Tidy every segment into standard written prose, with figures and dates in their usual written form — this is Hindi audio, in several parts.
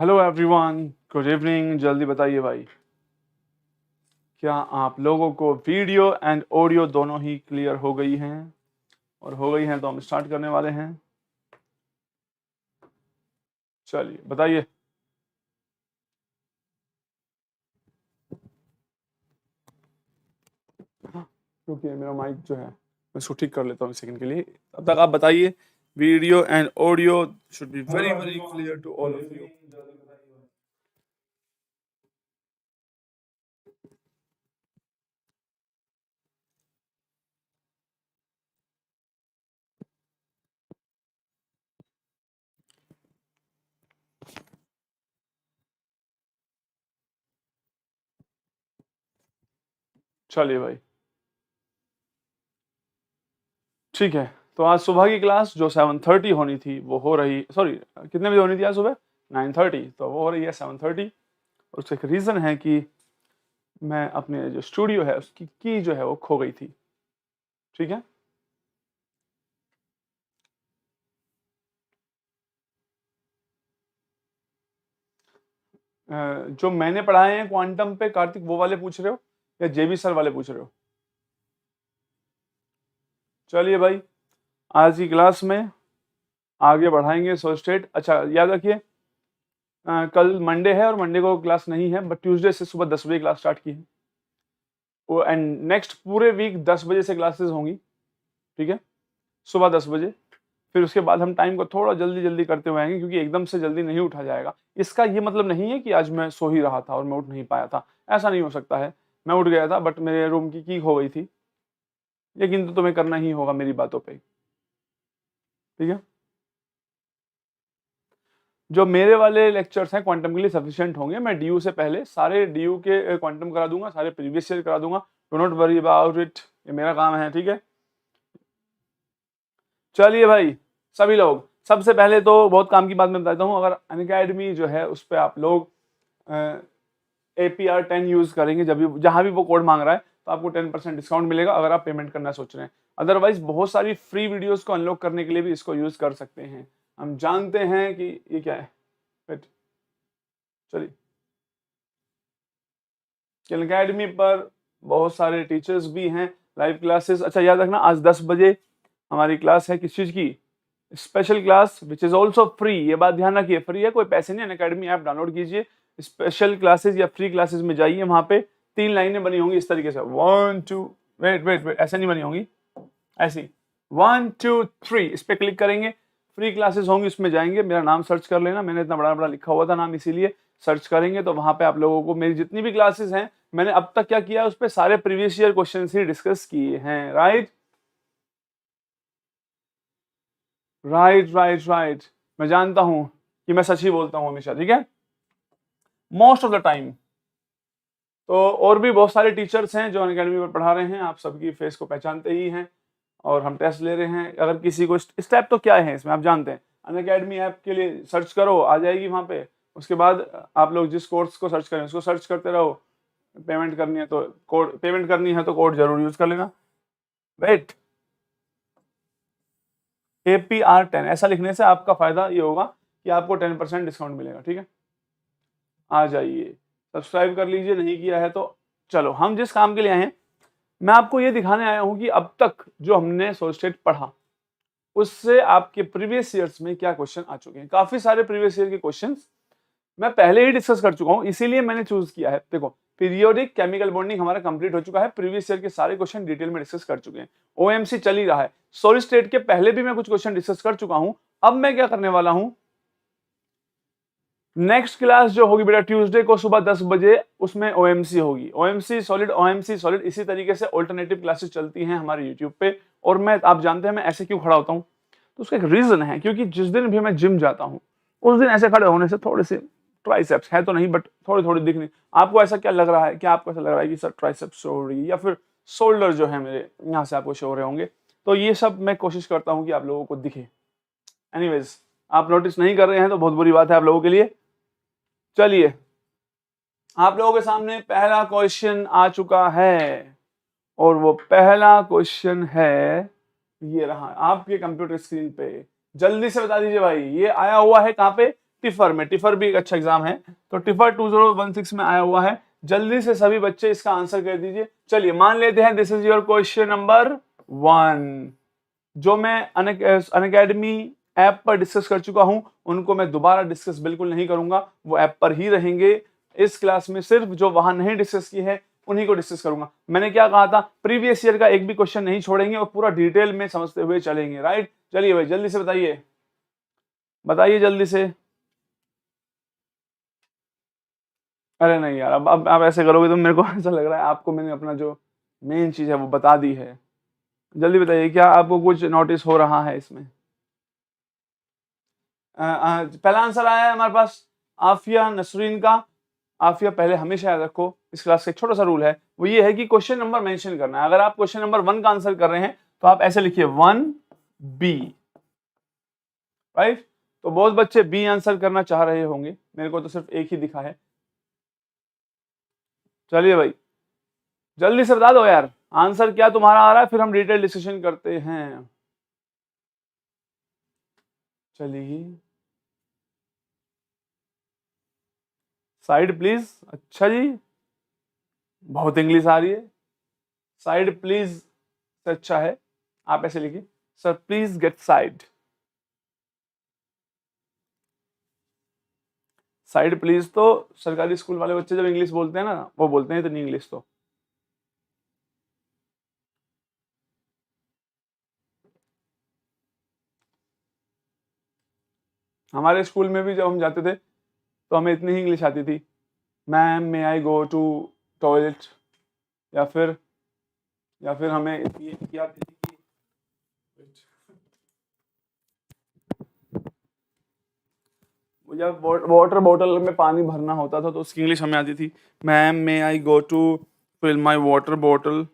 Hello everyone, good evening. जल्दी बताइए भाई, क्या आप लोगों को वीडियो एंड ऑडियो दोनों ही क्लियर हो गई हैं? और हो गई हैं तो हम स्टार्ट करने वाले हैं। चलिए बताइए। रुकिए, मेरा माइक जो है मैं इसको ठीक कर लेता हूँ एक सेकंड के लिए। तब तक आप बताइए। Video and audio should be very very clear to all of you. चलिए भाई, ठीक है। तो आज सुबह की क्लास जो 7:30 होनी थी वो हो रही, सॉरी कितने बजे होनी थी आज सुबह? 9:30, तो वो हो रही है 7:30। और उसका एक रीज़न है कि मैं अपने जो स्टूडियो है उसकी की जो है वो खो गई थी। ठीक है। जो मैंने पढ़ाए हैं क्वांटम पे कार्तिक, वो वाले पूछ रहे हो या जेबी सर वाले पूछ रहे हो? चलिए भाई, आज की क्लास में आगे बढ़ाएंगे सोस्टेट। अच्छा याद रखिए, कल मंडे है और मंडे को क्लास नहीं है, बट ट्यूसडे से सुबह 10 बजे क्लास स्टार्ट की है वो। एंड नेक्स्ट पूरे वीक 10 बजे से क्लासेस होंगी। ठीक है, सुबह 10 बजे। फिर उसके बाद हम टाइम को थोड़ा जल्दी जल्दी करते हुए आएंगे, क्योंकि एकदम से जल्दी नहीं उठा जाएगा। इसका ये मतलब नहीं है कि आज मैं सो ही रहा था और मैं उठ नहीं पाया था, ऐसा नहीं हो सकता है। मैं उठ गया था बट मेरे रूम की खो गई थी। लेकिन तो तुम्हें करना ही होगा मेरी बातों पे। ठीक है। जो मेरे वाले लेक्चर्स हैं क्वांटम के लिए सफिशिएंट होंगे। मैं डीयू से पहले सारे डीयू के क्वांटम करा दूंगा, सारे प्रीवियस ईयर करा दूंगा। Do not worry about it, ये मेरा काम है। ठीक है। चलिए भाई, सभी लोग, सबसे पहले तो बहुत काम की बात मैं बताता हूँ। अगर अनअकैडमी जो है उस पर आप लोग APR10 यूज करेंगे, जब भी जहां भी वो कोड मांग रहा है, तो आपको 10% डिस्काउंट मिलेगा अगर आप पेमेंट करना सोच रहे हैं। अदरवाइज बहुत सारी फ्री वीडियोस को अनलॉक करने के लिए भी इसको यूज कर सकते हैं। हम जानते हैं कि ये क्या है। वेट, चलिए। अकेडमी पर बहुत सारे टीचर्स भी हैं, लाइव क्लासेस। अच्छा याद रखना, आज 10 बजे हमारी क्लास है किस चीज की? Special class which is also free. ये बात ध्यान रखिए, फ्री है, कोई पैसे नहीं। अनअकैडमी ऐप डाउनलोड कीजिए, स्पेशल क्लासेस या फ्री क्लासेस में जाइए। वहां पे 3 लाइनें बनी होंगी इस तरीके से, 1 2, वेट वेट वेट, ऐसे नहीं बनी होंगी, ऐसी 1 2 3। इस पे क्लिक करेंगे, फ्री क्लासेस होंगी, उसमें जाएंगे, मेरा नाम सर्च कर लेना। मैंने इतना बड़ा बड़ा लिखा हुआ था नाम, इसीलिए सर्च करेंगे तो वहां पे आप लोगों को मेरी जितनी भी क्लासेस हैं, मैंने अब तक क्या किया है उस पर सारे प्रीवियस ईयर क्वेश्चन ही डिस्कस किए हैं। Right right right right. मैं जानता हूं कि मैं सच ही बोलता हूं हमेशा। ठीक है, मोस्ट ऑफ द टाइम। तो और भी बहुत सारे टीचर्स हैं जो अनअकैडमी पर पढ़ा रहे हैं, आप सबकी फेस को पहचानते ही हैं। और हम टेस्ट ले रहे हैं। अगर किसी को स्टेप तो क्या है इसमें आप जानते हैं, अनअकैडमी ऐप के लिए सर्च करो, आ जाएगी वहां पे। उसके बाद आप लोग जिस कोर्स को सर्च करें उसको सर्च करते रहो। पेमेंट करनी है तो कोड जरूर यूज कर लेना। वेट, APR10 ऐसा लिखने से आपका फायदा ये होगा कि आपको 10% डिस्काउंट मिलेगा। ठीक है, आ जाइए, सब्सक्राइब कर लीजिए, नहीं किया है तो। चलो, हम जिस काम के लिए आए हैं, मैं आपको ये दिखाने आया हूं कि अब तक जो हमने सोलस्टेट पढ़ा उससे आपके प्रीवियस ईयर्स में क्या क्वेश्चन आ चुके हैं। काफी सारे प्रीवियस ईयर के क्वेश्चंस मैं पहले ही डिस्कस कर चुका हूं, इसीलिए मैंने चूज किया है। देखो, पीरियोडिक केमिकल बॉन्डिंग हमारा कंप्लीट हो चुका है, प्रीवियस ईयर के सारे क्वेश्चन डिटेल में डिस्कस कर चुके हैं। OMC चल ही रहा है, सॉलिड स्टेट के पहले भी मैं कुछ क्वेश्चन डिस्कस कर चुका हूं। अब मैं क्या करने वाला हूं, नेक्स्ट क्लास जो होगी बेटा ट्यूसडे को सुबह 10 बजे, उसमें OMC होगी। OMC सॉलिड इसी तरीके से ऑल्टरनेटिव क्लासेस चलती हैं हमारे यूट्यूब पे। और मैं, आप जानते हैं मैं ऐसे क्यों खड़ा होता हूं, तो उसका एक रीजन है, क्योंकि जिस दिन भी मैं जिम जाता हूं उस दिन ऐसे खड़े होने से थोड़े से ट्राइसेप्स है तो नहीं, बट थोड़ी थोड़ी दिखनी। आपको ऐसा क्या लग रहा है, क्या आपको ऐसा लग रहा है कि सर ट्राइसेप्स शो हो रही है, या फिर शोल्डर जो है मेरे यहाँ से आपको शो हो रहे होंगे? तो ये सब मैं कोशिश करता हूँ कि आप लोगों को दिखे। एनीवेज, आप नोटिस नहीं कर रहे हैं तो बहुत बुरी बात है आप लोगों के लिए। चलिए, आप लोगों के सामने पहला क्वेश्चन आ चुका है, और वो पहला क्वेश्चन है, ये रहा आपके कंप्यूटर स्क्रीन पे। जल्दी से बता दीजिए भाई, ये आया हुआ है कहां पे? टिफर में, टिफर भी एक अच्छा एग्जाम है, तो टिफर 2016 में आया हुआ है। जल्दी से सभी बच्चे इसका आंसर कर दीजिए। चलिए मान लेते हैं this is your question number 1, जो मैं अनअकैडमी ऐप पर डिस्कस कर चुका हूं, उनको मैं दोबारा डिस्कस बिल्कुल नहीं करूंगा, वो ऐप पर ही रहेंगे। इस क्लास में सिर्फ जो वहां नहीं डिस्कस की है उन्हीं को डिस्कस करूंगा। मैंने क्या कहा था, प्रीवियस ईयर का एक भी क्वेश्चन नहीं छोड़ेंगे और पूरा डिटेल में समझते हुए चलेंगे, राइट। चलिए भाई जल्दी से बताइए, बताइए जल्दी से। अरे नहीं यार, अब आप ऐसे करोगे तो मेरे को ऐसा लग रहा है आपको मैंने अपना जो मेन चीज है वो बता दी है। जल्दी बताइए, क्या आपको कुछ नोटिस हो रहा है इसमें? पहला आंसर आया है हमारे पास आफिया नसरीन का। आफिया, पहले हमेशा याद रखो, इस क्लास का एक छोटा सा रूल है, वो ये है कि क्वेश्चन नंबर मेंशन करना है। अगर आप क्वेश्चन नंबर 1 का आंसर कर रहे हैं तो आप ऐसे लिखिए 1B, राइट। तो बहुत बच्चे बी आंसर करना चाह रहे होंगे, मेरे को तो सिर्फ एक ही दिखा है। चलिए भाई जल्दी से बता दो यार आंसर क्या तुम्हारा आ रहा है, फिर हम डिटेल डिस्कशन करते हैं। चलिए साइड प्लीज, अच्छा जी, बहुत इंग्लिश आ रही है। साइड प्लीज से अच्छा है आप ऐसे लिखिए, sir please get side. Side please तो सरकारी स्कूल वाले बच्चे जब इंग्लिश बोलते हैं ना, वो बोलते हैं इतनी इंग्लिश तो। हमारे स्कूल में भी जब हम जाते थे तो हमें इतनी ही इंग्लिश आती थी, ma'am may I go to toilet, या फिर हमें ये आती थी कि जब वाटर बॉटल में पानी भरना होता था तो उसकी इंग्लिश हमें आती थी, ma'am may I go to fill my water bottle.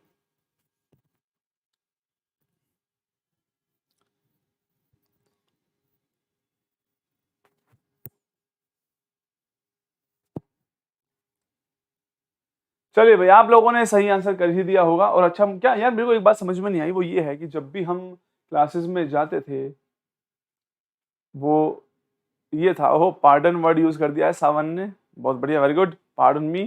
चलिए भाई आप लोगों ने सही आंसर कर ही दिया होगा। और अच्छा क्या यार, मेरे को एक बात समझ में नहीं आई, वो ये है कि जब भी हम क्लासेस में जाते थे, वो ये था, ओहो पार्डन वर्ड यूज कर दिया है सावन ने, बहुत बढ़िया, वेरी गुड, पार्डन मी।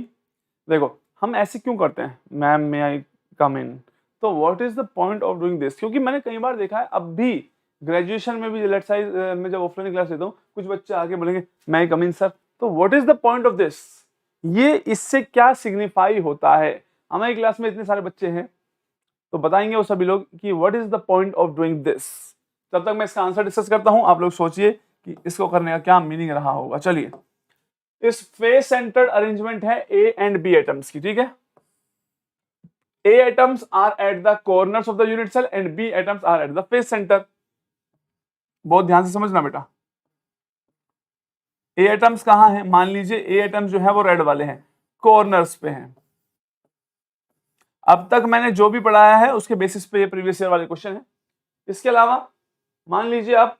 देखो हम ऐसे क्यों करते हैं, मैम मे आई कम इन, तो what is the point of doing this? क्योंकि मैंने कई बार देखा है, अब भी ग्रेजुएशन में भी लेट्स साइज में जब ऑफलाइन क्लास लेता हूँ, कुछ बच्चे आके बोलेंगे मे आई कम इन सर, तो what is the point of this? ये इससे क्या सिग्निफाई होता है? हमारी क्लास में इतने सारे बच्चे हैं तो बताएंगे वो सभी लोग कि what is the point of doing this. तब तक मैं इसका आंसर डिस्कस करता हूं, आप लोग सोचिए कि इसको करने का क्या मीनिंग रहा होगा। चलिए, इस फेस सेंटर्ड अरेंजमेंट है ए एंड बी एटम्स की, ठीक है। A atoms are at the corners of the unit cell and B atoms are at the face centre. बहुत ध्यान से समझना बेटा, ए एटम्स कहां है? मान लीजिए ए एटम्स जो है वो रेड वाले हैं, कॉर्नर्स पे हैं। अब तक मैंने जो भी पढ़ाया है उसके बेसिस पे ये प्रीवियस ईयर वाले क्वेश्चन है। इसके अलावा मान लीजिए आप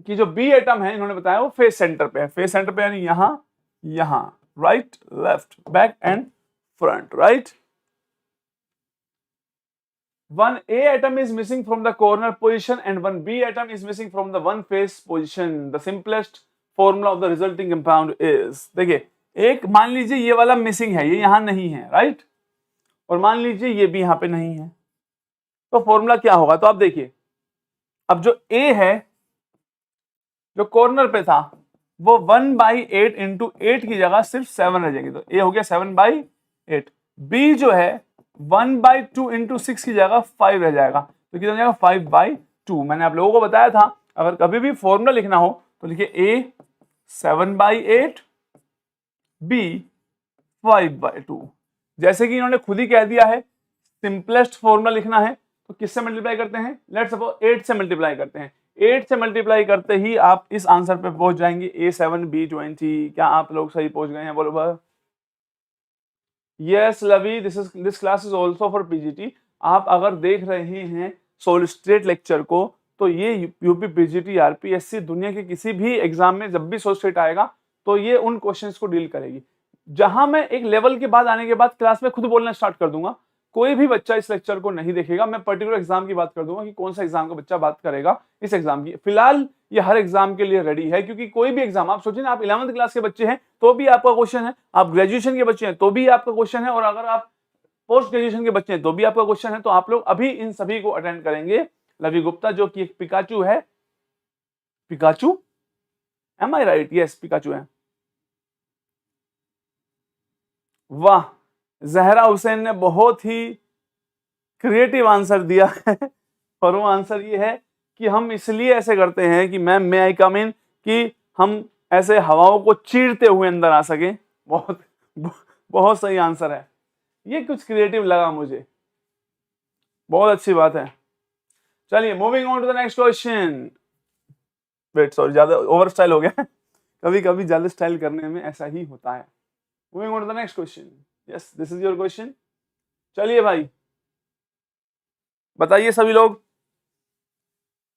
कि जो बी एटम है इन्होंने बताया वो फेस सेंटर पे है। फेस सेंटर पे यानी यहां, यहां, right, left, back and front, right. One A atom is missing from the corner position and one B atom is missing from the one face position. The simplest formula of the resulting compound is, देखिए एक मान लीजिए ये वाला मिसिंग है, ये यहां नहीं है, राइट, और मान लीजिए ये भी यहां पे नहीं है, तो फॉर्मूला क्या होगा? तो आप देखिए, अब जो A है जो कॉर्नर पे था वो 1/8 इंटू 8 की जगह सिर्फ 7 रह जाएगी, तो A हो गया 7/8। B जो है 1/2 इंटू 6 की जगह 5 रह जाएगा, तो कितना जाएगा 5/2। मैंने आप लोगों को बताया था अगर कभी भी फॉर्मूला लिखना हो तो लिखिए A 7/8, B 5/2। जैसे कि इन्होंने खुद ही कह दिया है सिंपलेस्ट फॉर्मूला लिखना है तो किससे मल्टीप्लाई करते हैं? लेट्स सपोज 8 से मल्टीप्लाई करते हैं। 8 से मल्टीप्लाई करते ही आप इस आंसर पे पहुंच जाएंगे A7 B20। क्या आप लोग सही पहुंच गए हैं? बोलो भाई। Yes Lavi, this class is also for PGT. आप अगर देख रहे हैं सॉलिड स्टेट लेक्चर को तो ये यूपी पीजीटी आरपीएससी दुनिया के किसी भी एग्जाम में जब भी सॉलिड स्टेट आएगा तो ये उन क्वेश्चंस को डील करेगी। जहां मैं एक लेवल के बाद आने के बाद क्लास में खुद बोलना स्टार्ट कर दूंगा कोई भी बच्चा इस लेक्चर को नहीं देखेगा, मैं पर्टिकुलर एग्जाम की बात कर दूंगा कि कौन सा एग्जाम का बच्चा बात करेगा इस एग्जाम की। फिलहाल ये हर एग्जाम के लिए रेडी है, क्योंकि कोई भी एग्जाम, आप सोचिए ना, आप 11th क्लास के बच्चे हैं तो भी आपका क्वेश्चन है, आप ग्रेजुएशन के बच्चे हैं तो भी आपका क्वेश्चन है, और अगर आप पोस्ट ग्रेजुएशन के बच्चे हैं तो भी आपका क्वेश्चन है। तो आप लोग अभी इन सभी को अटेंड करेंगे। लवी गुप्ता जो कि एक पिकाचू है, पिकाचू, एम आई राइट? यस, पिकाचू है। वाह, जहरा हुसैन ने बहुत ही क्रिएटिव आंसर दिया है और वो आंसर ये है कि हम इसलिए ऐसे करते हैं कि मैम मे आई कम इन, कि हम ऐसे हवाओं को चीरते हुए अंदर आ सके। बहुत बहुत सही आंसर है, ये कुछ क्रिएटिव लगा मुझे, बहुत अच्छी बात है। चलिए moving on to the next question. Wait, sorry, ज्यादा ओवर स्टाइल हो गया कभी कभी ज्यादा स्टाइल करने में ऐसा ही होता है। Moving on to the next question. Yes, this is your question. चलिए भाई बताइए सभी लोग,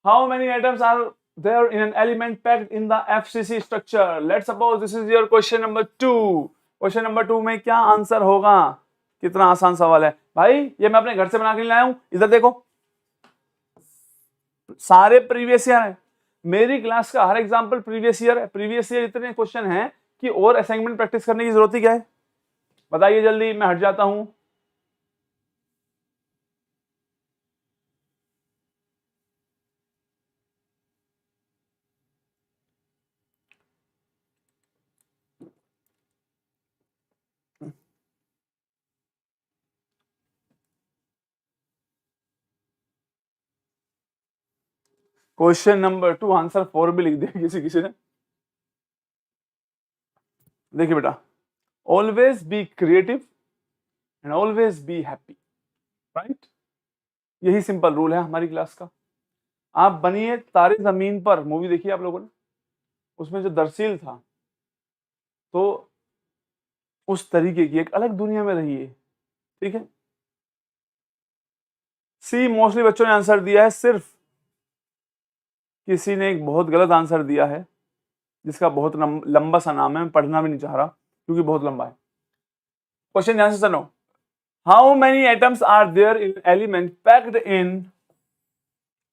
how many atoms are there in an element packed in the FCC structure? Let's suppose this is your question number 2। Question number 2 में क्या आंसर होगा? कितना आसान सवाल है भाई, ये मैं अपने घर से बना के लाया हूं। इधर देखो, सारे प्रीवियस ईयर है, मेरी क्लास का हर एग्जाम्पल प्रीवियस ईयर है। प्रीवियस ईयर इतने क्वेश्चन हैं कि और असाइनमेंट प्रैक्टिस करने की जरूरत ही क्या है? बताइए जल्दी, मैं हट जाता हूं। क्वेश्चन नंबर 2 आंसर 4 भी लिख दिया किसी किसी ने। देखिए बेटा, always be creative and always be happy, right? यही सिंपल रूल है हमारी क्लास का। आप बनिए तारे जमीन पर, मूवी देखी आप लोगों ने, उसमें जो दरसील था, तो उस तरीके की एक अलग दुनिया में रहिए, ठीक है? सी मोस्टली बच्चों ने आंसर दिया है, सिर्फ किसी ने एक बहुत गलत आंसर दिया है जिसका बहुत लंबा सा नाम है, मैं पढ़ना भी नहीं चाह रहा क्योंकि बहुत लंबा है। क्वेश्चन ध्यान से सुनो, how many atoms are there in element packed in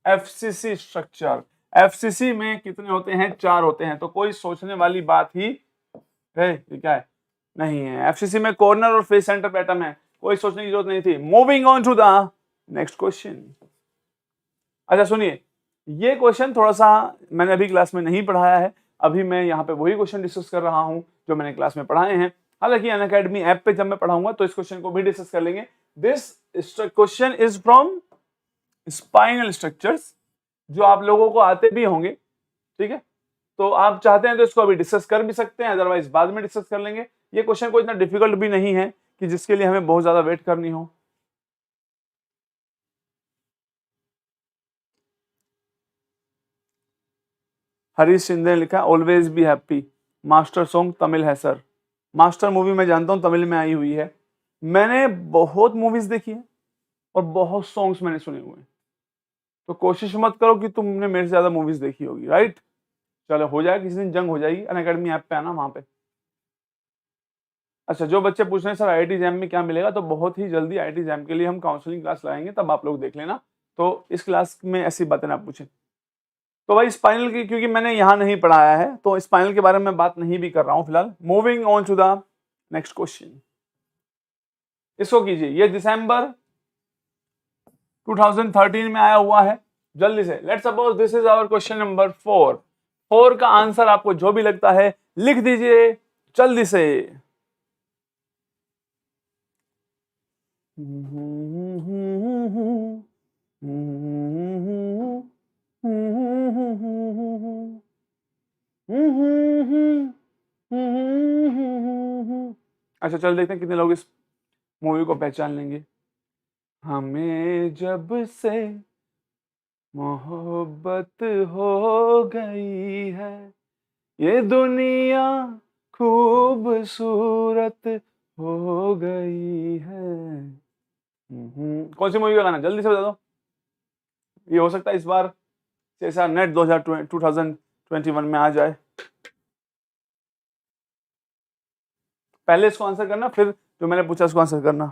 FCC structure? FCC में कितने होते हैं? 4 होते हैं। तो कोई सोचने वाली बात ही है ये क्या है? नहीं है। एफसीसी में कॉर्नर और फेस सेंटर पे एटम है, कोई सोचने की जरूरत नहीं थी। Moving on to the next question. अच्छा सुनिए, ये क्वेश्चन थोड़ा सा मैंने अभी क्लास में नहीं पढ़ाया है, अभी मैं यहाँ पे वही क्वेश्चन डिस्कस कर रहा हूँ जो मैंने क्लास में पढ़ाए हैं। हालांकि अनअकैडमी ऐप पे जब मैं पढ़ाऊंगा तो इस क्वेश्चन को भी डिस्कस कर लेंगे। This question is from spinal structures, जो आप लोगों को आते भी होंगे, ठीक है? तो आप चाहते हैं तो इसको अभी डिस्कस कर भी सकते हैं, अदरवाइज बाद में डिस्कस कर लेंगे। ये क्वेश्चन कोई इतना डिफिकल्ट भी नहीं है कि जिसके लिए हमें बहुत ज्यादा वेट करनी हो। हरीश शिंदे ने लिखा always be happy, master song Tamil है सर। मास्टर मूवी मैं जानता हूँ तमिल में आई हुई है, मैंने बहुत मूवीज देखी है और बहुत सॉन्ग्स मैंने सुने हुए हैं, तो कोशिश मत करो कि तुमने मेरे से ज्यादा मूवीज देखी होगी, राइट? चलो हो जाएगा, किसी दिन जंग हो जाएगी, अनअकैडमी ऐप पे आना वहां पे। अच्छा, जो बच्चे पूछ रहे हैं सर आईआईटी जैम में क्या मिलेगा, तो बहुत ही जल्दी आईआईटी जैम के लिए हम काउंसलिंग क्लास लाएंगे, तब आप लोग देख लेना। तो इस क्लास में ऐसी बातें ना पूछें। तो भाई स्पाइनल की, क्योंकि मैंने यहाँ नहीं पढ़ाया है तो स्पाइनल के बारे में बात नहीं भी कर रहा हूँ फिलहाल। Moving on to the next question. इसको कीजिए, ये दिसंबर 2013 में आया हुआ है, जल्दी से। Let's suppose this is our question number 4। 4 का आंसर आपको जो भी लगता है लिख दीजिए जल्दी से। अच्छा चल देखते हैं कितने लोग इस मूवी को पहचान लेंगे। हमें जब से मोहब्बत हो गई है, ये दुनिया खूबसूरत हो गई है। कौन सी मूवी का गाना, जल्दी से बता दो। ये हो सकता है इस बार जैसा नेट 2021 में आ जाए। पहले इसको आंसर करना, फिर जो मैंने पूछा उसको आंसर करना।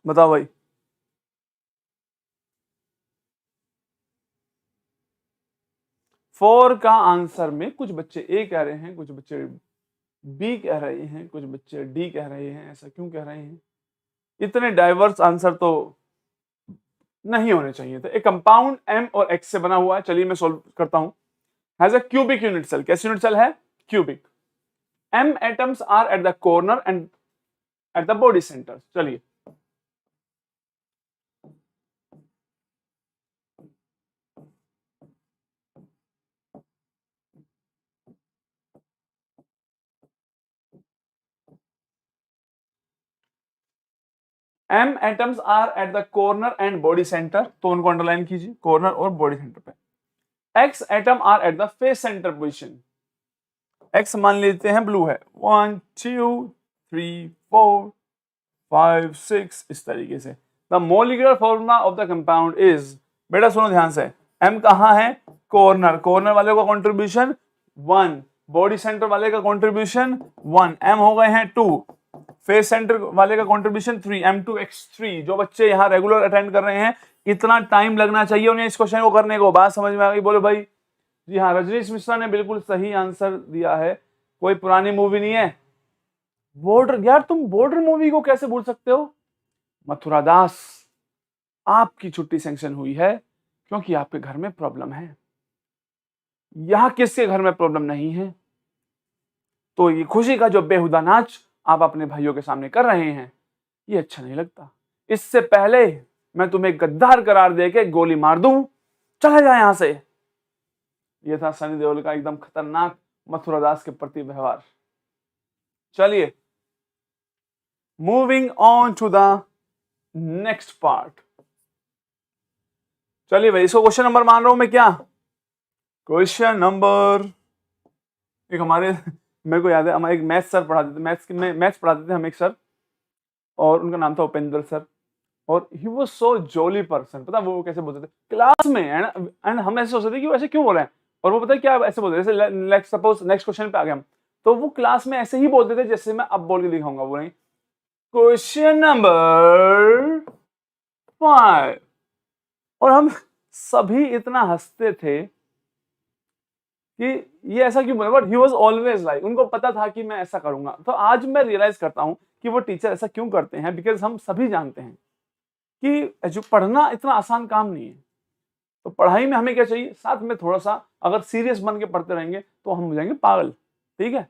बताओ भाई। फोर का आंसर में कुछ बच्चे ए कह रहे हैं, कुछ बच्चे बी कह रहे हैं, कुछ बच्चे डी कह रहे हैं। ऐसा क्यों कह रहे हैं? इतने डाइवर्स आंसर तो नहीं होने चाहिए थे। एक कंपाउंड एम और एक्स से बना हुआ है, चलिए मैं सॉल्व करता हूं। Has a cubic unit cell. कैसी यूनिट सेल है? Cubic. M atoms are at the corner and at the body centre. चलिए, M atoms are at the corner and body centre, तो उनको अंडरलाइन कीजिए, कॉर्नर और बॉडी सेंटर पे। X atom are at the face centre position. X मान लेते हैं ब्लू है, 1 2 3 4 5 6 इस तरीके से। The molecular formula of the compound is, बेटा सुनो ध्यान से, एम कहां है? कॉर्नर। कॉर्नर वाले का कंट्रीब्यूशन 1, बॉडी सेंटर वाले का कंट्रीब्यूशन 1, एम हो गए हैं 2, फेस सेंटर वाले का कंट्रीब्यूशन 3, M2X3। जो बच्चे यहाँ रेगुलर अटेंड कर रहे हैं, इतना टाइम लगना चाहिए उन्हें इस क्वेश्चन को करने को। बात समझ में आ गई? बोलो भाई। जी हाँ, रजनीश मिश्रा ने बिल्कुल सही आंसर दिया है। कोई पुरानी मूवी नहीं है। बॉर्डर, यार तुम बॉर्डर मूवी को कैसे भूल सकते हो? मथुरा दास, आपकी छुट्टी सैंक्शन हुई है क्योंकि आपके घर में प्रॉब्लम है। यहां किसके घर में प्रॉब्लम नहीं है? तो ये खुशी का जो बेहुदा नाच आप अपने भाइयों के सामने कर रहे हैं, ये अच्छा नहीं लगता। इससे पहले मैं तुम्हें गद्दार करार देके गोली मार दूं, चले जाए यहां से। यह था सनी देओल का एकदम खतरनाक मथुरा दास के प्रति व्यवहार। चलिए, moving on to the next part. चलिए भाई, इसको क्वेश्चन नंबर मान रहा हूं मैं क्या? क्वेश्चन नंबर एक हमारे, मेरे को याद है हमारे एक मैथ्स सर पढ़ाते थे, मैथ्स पढ़ाते थे हम एक सर, और उनका नाम था उपेंद्र सर। और he was so jolly person. पता वो कैसे बोलते थे क्लास में, एंड हम ऐसे सोचते थे कि वो ऐसे क्यों बोल रहे हैं। और वो पता है क्या ऐसे बोलते थे, जैसे सपोज नेक्स्ट क्वेश्चन पे आ गए हम, तो वो क्लास में ऐसे ही बोलते थे जैसे मैं अब बोल के दिखाऊंगा। वो नहीं, क्वेश्चन नंबर 5, और हम सभी इतना हंसते थे कि ये ऐसा क्यों बोला। But he was always like, उनको पता था कि मैं ऐसा करूंगा। तो आज मैं रियलाइज करता हूं कि वो टीचर ऐसा क्यों करते हैं, बिकॉज हम सभी जानते हैं कि जो पढ़ना इतना आसान काम नहीं है। तो पढ़ाई में हमें क्या चाहिए, साथ में थोड़ा सा अगर सीरियस बन के पढ़ते रहेंगे तो हम हो जाएंगे पागल। ठीक है,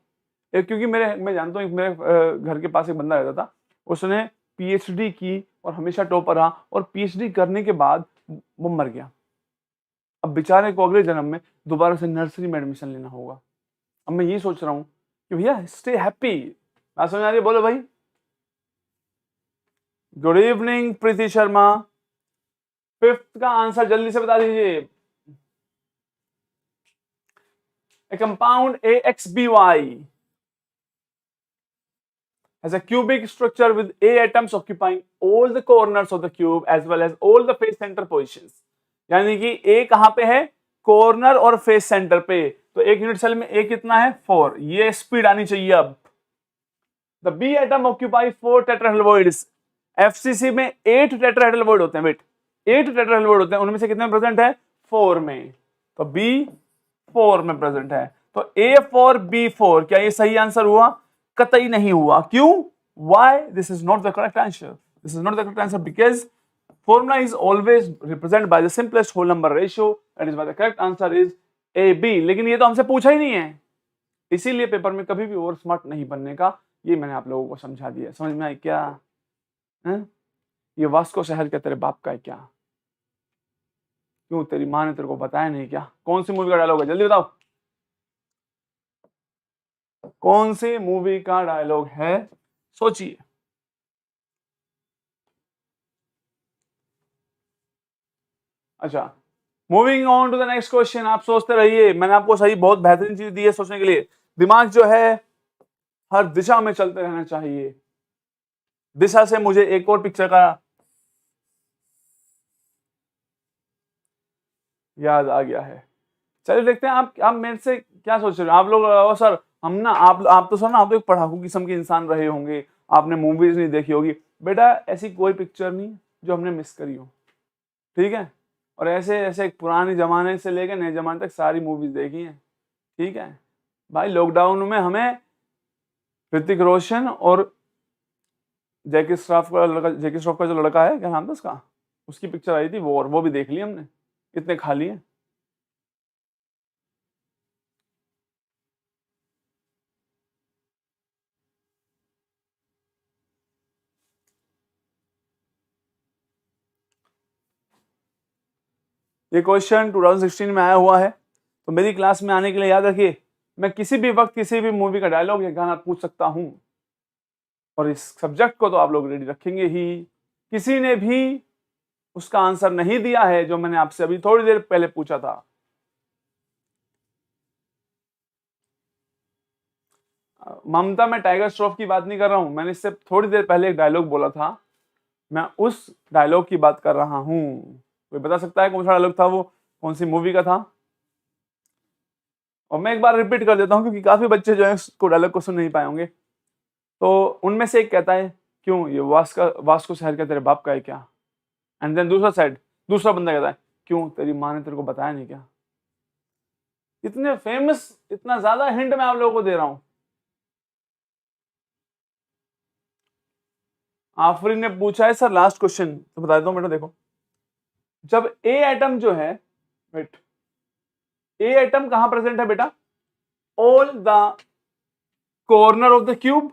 क्योंकि मैं जानता हूँ, मेरे घर के पास एक बंदा रहता था, उसने पीएचडी की और हमेशा टॉपर रहा, और पीएचडी करने के बाद वो मर गया। अब बेचारे को अगले जन्म में दोबारा से नर्सरी में एडमिशन लेना होगा। अब मैं ये सोच रहा हूँ कि भैया स्टे हैप्पी। बात समझ आ रही है? बोलो भाई। गुड इवनिंग प्रीति शर्मा। फिफ्थ का आंसर जल्दी से बता दीजिए। A compound AXBY has a cubic structure with A atoms occupying all the corners of the cube as well as all the face center positions. यानी कि A कहां पे है? कॉर्नर और फेस सेंटर पे। तो एक यूनिट सेल में A कितना है? 4। ये स्पीड आनी चाहिए अब। The B atom occupy 4 tetrahedroids. FCC में 8 tetrahedroid होते हैं। वेट, 8 tetrahedroid होते हैं, उनमें से कितने में प्रेजेंट है? 4 में। तो B 4 में प्रेजेंट है। तो A4 B4, क्या ये सही आंसर हुआ? कतई नहीं हुआ। क्यों? Why? This is not the correct answer. This is not the correct answer because formula is always represented by the simplest whole number ratio. That is why the correct answer is AB. लेकिन ये तो हमसे पूछा ही नहीं है, इसीलिए पेपर में कभी भी ओवर स्मार्ट नहीं बनने का ये मैंने आप लोगों को समझा दिया। समझ में आई क्या? ये वास्को शहर के तेरे बाप का है क्या? क्यों, तेरी माँ ने तेरे को बताया नहीं क्या? कौन सी मूवी का डायलॉग है, जल्दी बताओ। कौन सी मूवी का डायलॉग है? सोचिए। अच्छा, moving on to the next question. आप सोचते रहिए, मैंने आपको सही बहुत बेहतरीन चीज दी है सोचने के लिए। दिमाग जो है हर दिशा में चलते रहना चाहिए। दिशा से मुझे एक और पिक्चर का याद आ गया है। चलिए देखते हैं आप मेरे से क्या सोच रहे हो। आप लोग सर हम ना आप तो सर ना, आप तो एक पढ़ाकू किस्म के इंसान रहे होंगे, आपने मूवीज नहीं देखी होगी। बेटा ऐसी कोई पिक्चर नहीं जो हमने मिस करी हो, ठीक है। और ऐसे ऐसे पुराने ज़माने से लेकर नए ज़माने तक सारी मूवीज़ देखी हैं, ठीक है भाई। लॉकडाउन में हमें ऋतिक रोशन और जैकी श्रॉफ का जो लड़का है, क्या नाम था उसका, उसकी पिक्चर आई थी वॉर, वो भी देख ली हमने, इतने खाली हैं। ये क्वेश्चन 2016 में आया हुआ है, तो मेरी क्लास में आने के लिए याद रखिए, मैं किसी भी वक्त किसी भी मूवी का डायलॉग या गाना पूछ सकता हूं, और इस सब्जेक्ट को तो आप लोग रेडी रखेंगे ही। किसी ने भी उसका आंसर नहीं दिया है जो मैंने आपसे अभी थोड़ी देर पहले पूछा था। ममता, मैं टाइगर श्रॉफ की बात नहीं कर रहा हूं, मैंने इससे थोड़ी देर पहले एक डायलॉग बोला था, मैं उस डायलॉग की बात कर रहा हूं। कोई बता सकता है कौन सा डायलॉग था, वो कौन सी मूवी का था? और मैं एक बार रिपीट कर देता हूं क्योंकि काफी बच्चे जो है उसको डायलॉग को सुन नहीं पाए होंगे। तो उनमें से एक कहता है, क्यों ये वास्को शहर का तेरे बाप का है क्या? एंड देन दूसरा बंदा कहता है, क्यों तेरी माँ ने तेरे को बताया नहीं क्या? इतने फेमस, इतना ज्यादा हिंट मैं आप लोगों को दे रहा हूं। आफरीन ने पूछा है सर लास्ट क्वेश्चन, तो बता देता हूं बेटा। देखो, जब ए एटम जो है, वेट, ए एटम कहां प्रेजेंट है बेटा? All the corner of the cube,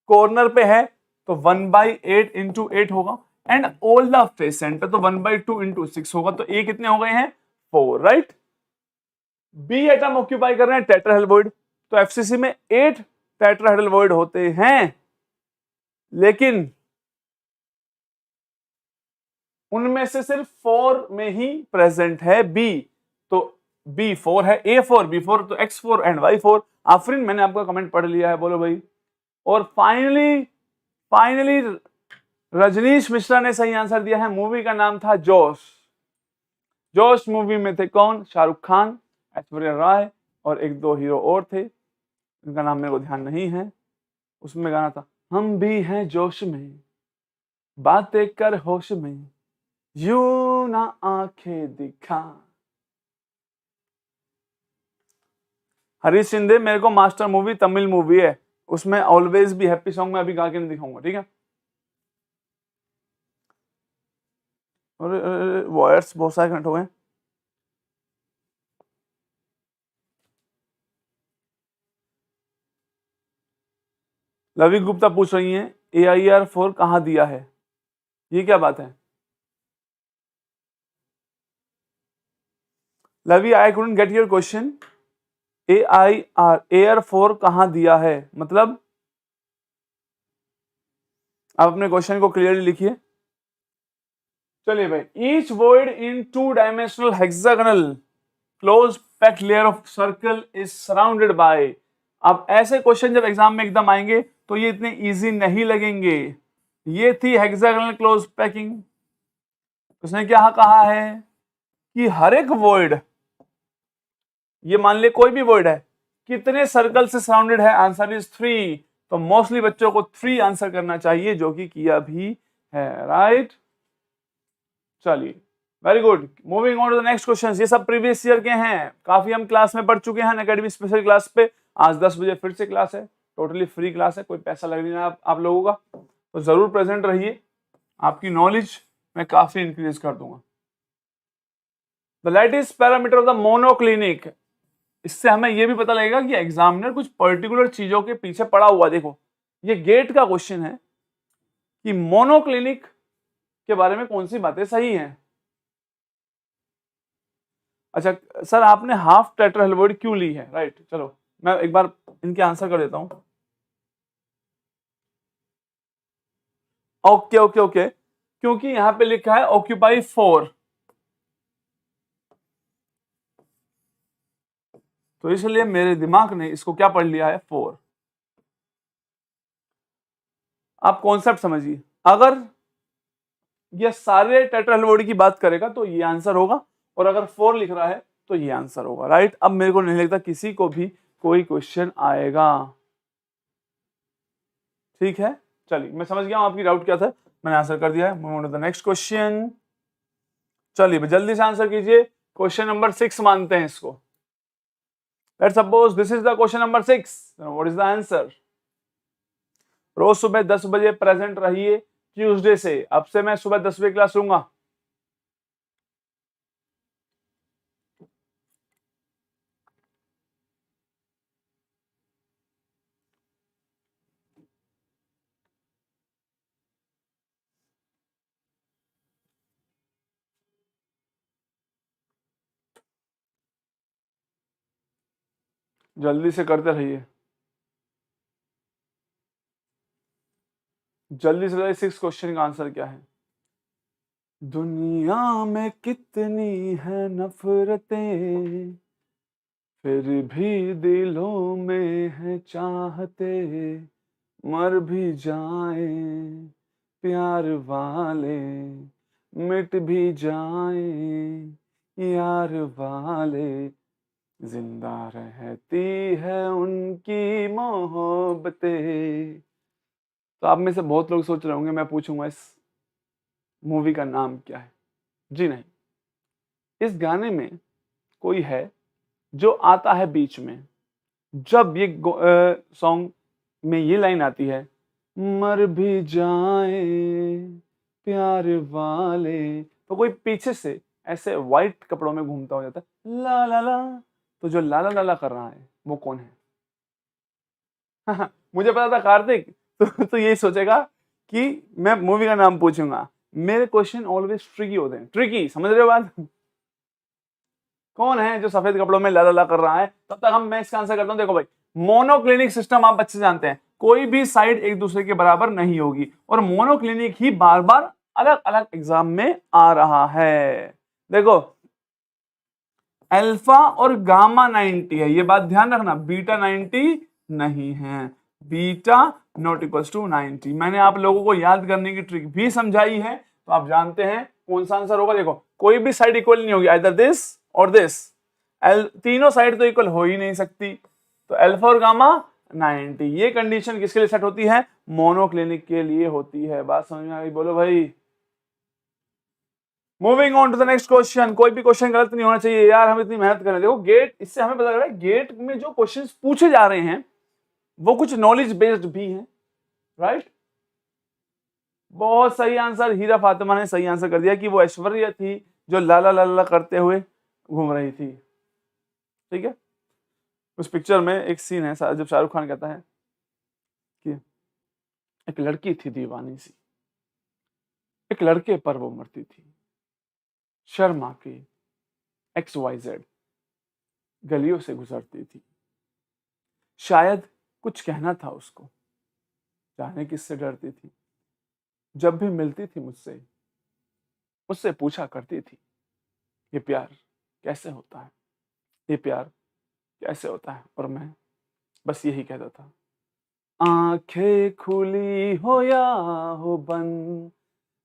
corner पे है तो 1/8 इंटू 8 होगा, and all the face centre तो 1/2 इंटू 6 होगा, तो ए कितने हो गए हैं? 4, राइट। बी एटम ऑक्यूपाई कर रहे हैं टेट्राहेड्रल, तो एफसीसी में 8 टेट्राहेड्रल होते हैं, लेकिन उनमें से सिर्फ 4 में ही प्रेजेंट है बी, तो बी 4 है, ए 4, बी 4, तो एक्स 4 एंड वाई 4। आफरीन, मैंने आपका कमेंट पढ़ लिया है, बोलो भाई। और फाइनली रजनीश मिश्रा ने सही आंसर दिया है, मूवी का नाम था जोश। जोश मूवी में थे कौन? शाहरुख खान, ऐश्वर्या राय और एक दो हीरो और थे, उनका नाम मेरे को ध्यान नहीं है। उसमें गाना था, हम भी हैं जोश में, बातें कर होश में, यूं ना आंखें दिखा। हरीश शिंदे, मेरे को मास्टर मूवी तमिल मूवी है, उसमें ऑलवेज भी हैप्पी सॉन्ग में अभी गा के नहीं दिखाऊंगा, ठीक है। और वायर्स बहुत सारे कनेक्ट हो गए। लवी गुप्ता पूछ रही हैं AIR4 कहां दिया है, ये क्या बात है? Lavi, I couldn't get your question. AIR4 कहां दिया है मतलब? आप अपने क्वेश्चन को क्लियरली लिखिए। चलिए भाई, each void in 2 dimensional hexagonal close packed layer of circle is surrounded by. अब ऐसे क्वेश्चन जब एग्जाम में एकदम आएंगे तो ये इतने इजी नहीं लगेंगे। ये थी हेक्सागोनल क्लोज पैकिंग। उसने क्या कहा है कि हर एक वॉइड, ये मान ले कोई भी वॉइड है, कितने सर्कल से सराउंडेड है? Answer is 3। तो मोस्टली बच्चों को 3 आंसर करना चाहिए, जो कि किया भी है, राइट। चलिए, very good. Moving on to the next question. ये सब प्रीवियस ईयर के हैं, काफी हम क्लास में पढ़ चुके हैं अकेडमी स्पेशल क्लास पे। आज 10 बजे फिर से क्लास है, टोटली फ्री क्लास है, कोई पैसा लग नहीं रहा आप लोगों का, तो जरूर प्रेजेंट रहिए, आपकी नॉलेज मैं काफी इंक्रीज कर दूंगा। The latest parameter of the monoclinic, इससे हमें यह भी पता लगेगा कि एग्जामिनर कुछ पर्टिकुलर चीजों के पीछे पड़ा हुआ। देखो, ये गेट का क्वेश्चन है कि मोनोक्लिनिक के बारे में कौन सी बातें सही हैं। अच्छा सर, आपने हाफ टेट्राहेड्रल क्यों ली है? राइट, चलो मैं एक बार इनके आंसर कर देता हूं। ओके ओके ओके, क्योंकि यहां पे लिखा है ऑक्यूपाई 4, तो इसलिए मेरे दिमाग ने इसको क्या पढ़ लिया है? 4। आप कॉन्सेप्ट समझिए, अगर ये सारे टेट्राहेड्रल की बात करेगा तो ये आंसर होगा, और अगर 4 लिख रहा है तो ये आंसर होगा, राइट। अब मेरे को नहीं लगता किसी को भी कोई क्वेश्चन आएगा, ठीक है। चलिए मैं समझ गया हूं आपकी डाउट क्या था, मैंने आंसर कर दिया है। Move on to the next question. चलिए जल्दी से आंसर कीजिए। क्वेश्चन नंबर 6 मानते हैं इसको। Let's suppose this is the question number 6, what is the answer? रोज सुबह 10 बजे प्रेजेंट रहिए ट्यूसडे से। अब से मैं सुबह 10 बजे क्लास लूंगा। जल्दी से करते रहिए, जल्दी से बताइए 6 क्वेश्चन का आंसर क्या है? दुनिया में कितनी है नफरतें, फिर भी दिलों में है चाहते, मर भी जाए प्यार वाले, मिट भी जाए यार वाले, जिंदा रहती है उनकी मोहब्बतें। तो आप में से बहुत लोग सोच रहे होंगे मैं पूछूंगा इस मूवी का नाम क्या है। जी नहीं, इस गाने में कोई है जो आता है बीच में। जब ये सॉन्ग में ये लाइन आती है, मर भी जाए प्यार वाले, तो कोई पीछे से ऐसे व्हाइट कपड़ों में घूमता हो जाता है, ला ला ला। तो जो ला ला ला ला कर रहा है वो कौन है? मुझे पता था कार्तिक तो यही सोचेगा कि मैं मूवी का नाम पूछूंगा। मेरे क्वेश्चन ऑलवेज ट्रिकी होते हैं, ट्रिकी, समझ रहे हो बात? कौन है जो सफेद कपड़ों में ला ला ला कर रहा है? तब तक मैं इसका आंसर करता हूं। देखो भाई, मोनोक्लिनिक सिस्टम आप अच्छे जानते हैं, कोई भी साइड एक दूसरे के बराबर नहीं होगी, और मोनोक्लिनिक ही बार बार अलग अलग एग्जाम में आ रहा है। देखो, अल्फा और गामा 90 है, ये बात ध्यान रखना, बीटा 90 नहीं है, बीटा नॉट इक्वल्स टू 90। मैंने आप लोगों को याद करने की ट्रिक भी समझाई है, तो आप जानते हैं कौन सा आंसर होगा। देखो, कोई भी साइड इक्वल नहीं होगी, आइदर दिस और दिस, तीनों साइड तो इक्वल हो ही नहीं सकती, तो अल्फा और गामा 90। ये कंडीशन किसके लिए सेट होती है? मोनोक्लिनिक के लिए होती है। बात समझ में आ गई? बोलो भाई। Moving on to the next question. कोई भी क्वेश्चन गलत नहीं होना चाहिए यार, हम इतनी मेहनत कर रहे हैं। देखो गेट, इससे हमें पता चल रहा है गेट में जो क्वेश्चंस पूछे जा रहे हैं वो कुछ नॉलेज बेस्ड भी हैं, राइट? बहुत सही आंसर, हीरा फातिमा ने सही आंसर कर दिया कि वो ऐश्वर्या थी जो लाला लाला करते हुए घूम रही थी। ठीक है, उस पिक्चर में एक सीन है जब शाहरुख खान कहता है कि एक लड़की थी दीवानी सी, एक लड़के पर वो मरती थी, शर्मा की XYZ गलियों से गुजरती थी, शायद कुछ कहना था उसको, जाने किससे डरती थी, जब भी मिलती थी मुझसे, मुझसे पूछा करती थी, ये प्यार कैसे होता है, ये प्यार कैसे होता है, और मैं बस यही कहता था। आंखें खुली हो या हो बंद,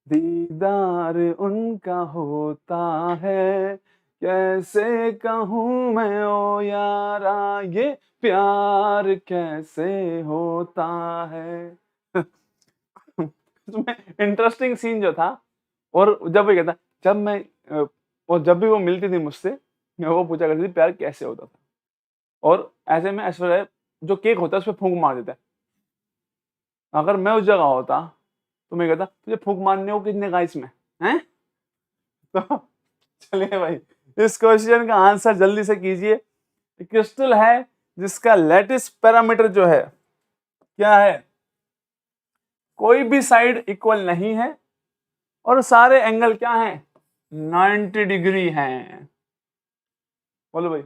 दीदार उनका होता है, कैसे कहूँ मैं ओ यारा, ये प्यार कैसे होता है। उसमें इंटरेस्टिंग सीन जो था, और जब वो कहता, जब मैं और जब भी वो मिलती थी मुझसे, वो पूछा करती थी प्यार कैसे होता था, और ऐसे में ऐश्वर्या जो केक होता है उस पर फूंक मार देता है। अगर मैं उस जगह होता तो मैं कहता तुझे फूंक मारने को किसने कहा इसमें, हैं? तो चलिए भाई, इस क्वेश्चन का आंसर जल्दी से कीजिए। क्रिस्टल है जिसका लैटिस पैरामीटर जो है क्या है? कोई भी साइड इक्वल नहीं है और सारे एंगल क्या हैं? 90 डिग्री हैं। बोलो भाई।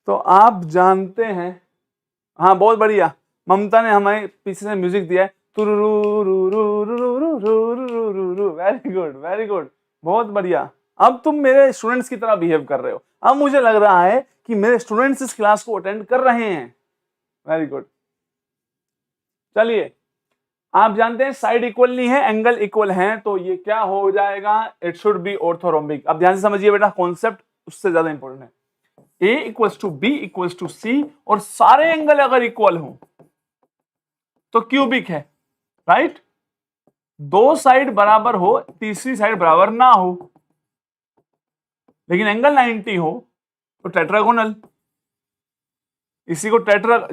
तो आप जानते हैं, हाँ बहुत बढ़िया, ममता ने हमें पीछे से म्यूजिक दिया है, वेरी गुड वेरी गुड, बहुत बढ़िया। अब तुम मेरे स्टूडेंट्स की तरह बिहेव कर रहे हो, अब मुझे लग रहा है कि मेरे स्टूडेंट्स इस क्लास को अटेंड कर रहे हैं। Very good. चलिए, आप जानते हैं साइड इक्वल नहीं है, एंगल इक्वल हैं, तो ये क्या हो जाएगा? It should be orthorhombic. अब ध्यान से समझिए बेटा, कॉन्सेप्ट उससे ज्यादा इंपॉर्टेंट है। A equals to B equals to C और सारे एंगल अगर इक्वल हो तो क्यूबिक है, राइट। दो साइड बराबर हो, तीसरी साइड बराबर ना हो, लेकिन एंगल 90 हो तो टेट्रागोनल। इसी को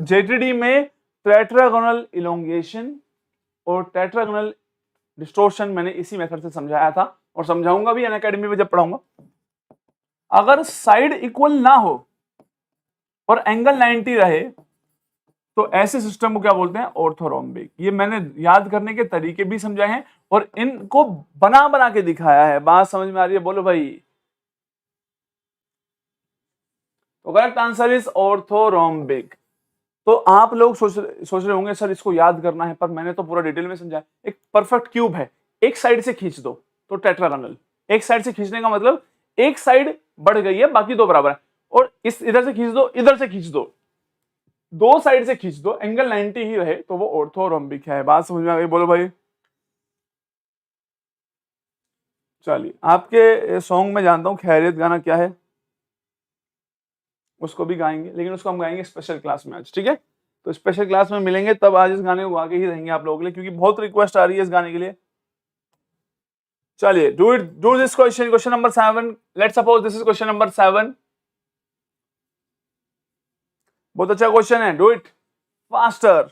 जेटीडी में टेट्रागोनल इलोंगेशन और टेट्रागोनल डिस्टोर्शन मैंने इसी मेथड से समझाया था और समझाऊंगा भी अनअकैडमी में जब पढ़ाऊंगा। अगर साइड इक्वल ना हो और एंगल 90 रहे तो ऐसे सिस्टम को क्या बोलते हैं, ऑर्थोरोम्बिक। ये मैंने याद करने के तरीके भी समझाए हैं और इनको बना बना के दिखाया है। बात समझ में आ रही है, बोलो भाई। तो करेक्ट आंसर इज ऑर्थोरोम्बिक। तो आप लोग सोच रहे होंगे सर इसको याद करना है, पर मैंने तो पूरा डिटेल में समझाया। एक परफेक्ट क्यूब है, एक साइड से खींच दो तो टेट्रागोनल। एक साइड से खींचने का मतलब एक साइड बढ़ गई है, बाकी दो बराबर है, और इस इधर से खींच दो, इधर से खींच दो, दो साइड से खींच दो, एंगल 90 ही रहे तो वो ऑर्थोरोम्बिक है। बात समझ में आ गई, बोलो भाई। चलिए, आपके सॉन्ग में जानता हूं खैरियत गाना क्या है, उसको भी गाएंगे, लेकिन उसको हम गाएंगे स्पेशल क्लास में आज, ठीक है। तो स्पेशल क्लास में मिलेंगे तब, आज इस गाने को गा के ही रहेंगे आप लोगों के लिए, क्योंकि बहुत रिक्वेस्ट आ रही है इस गाने के लिए। चलिए, do this question number 7। Let's suppose this is question number 7। बहुत अच्छा क्वेश्चन है, डू इट फास्टर।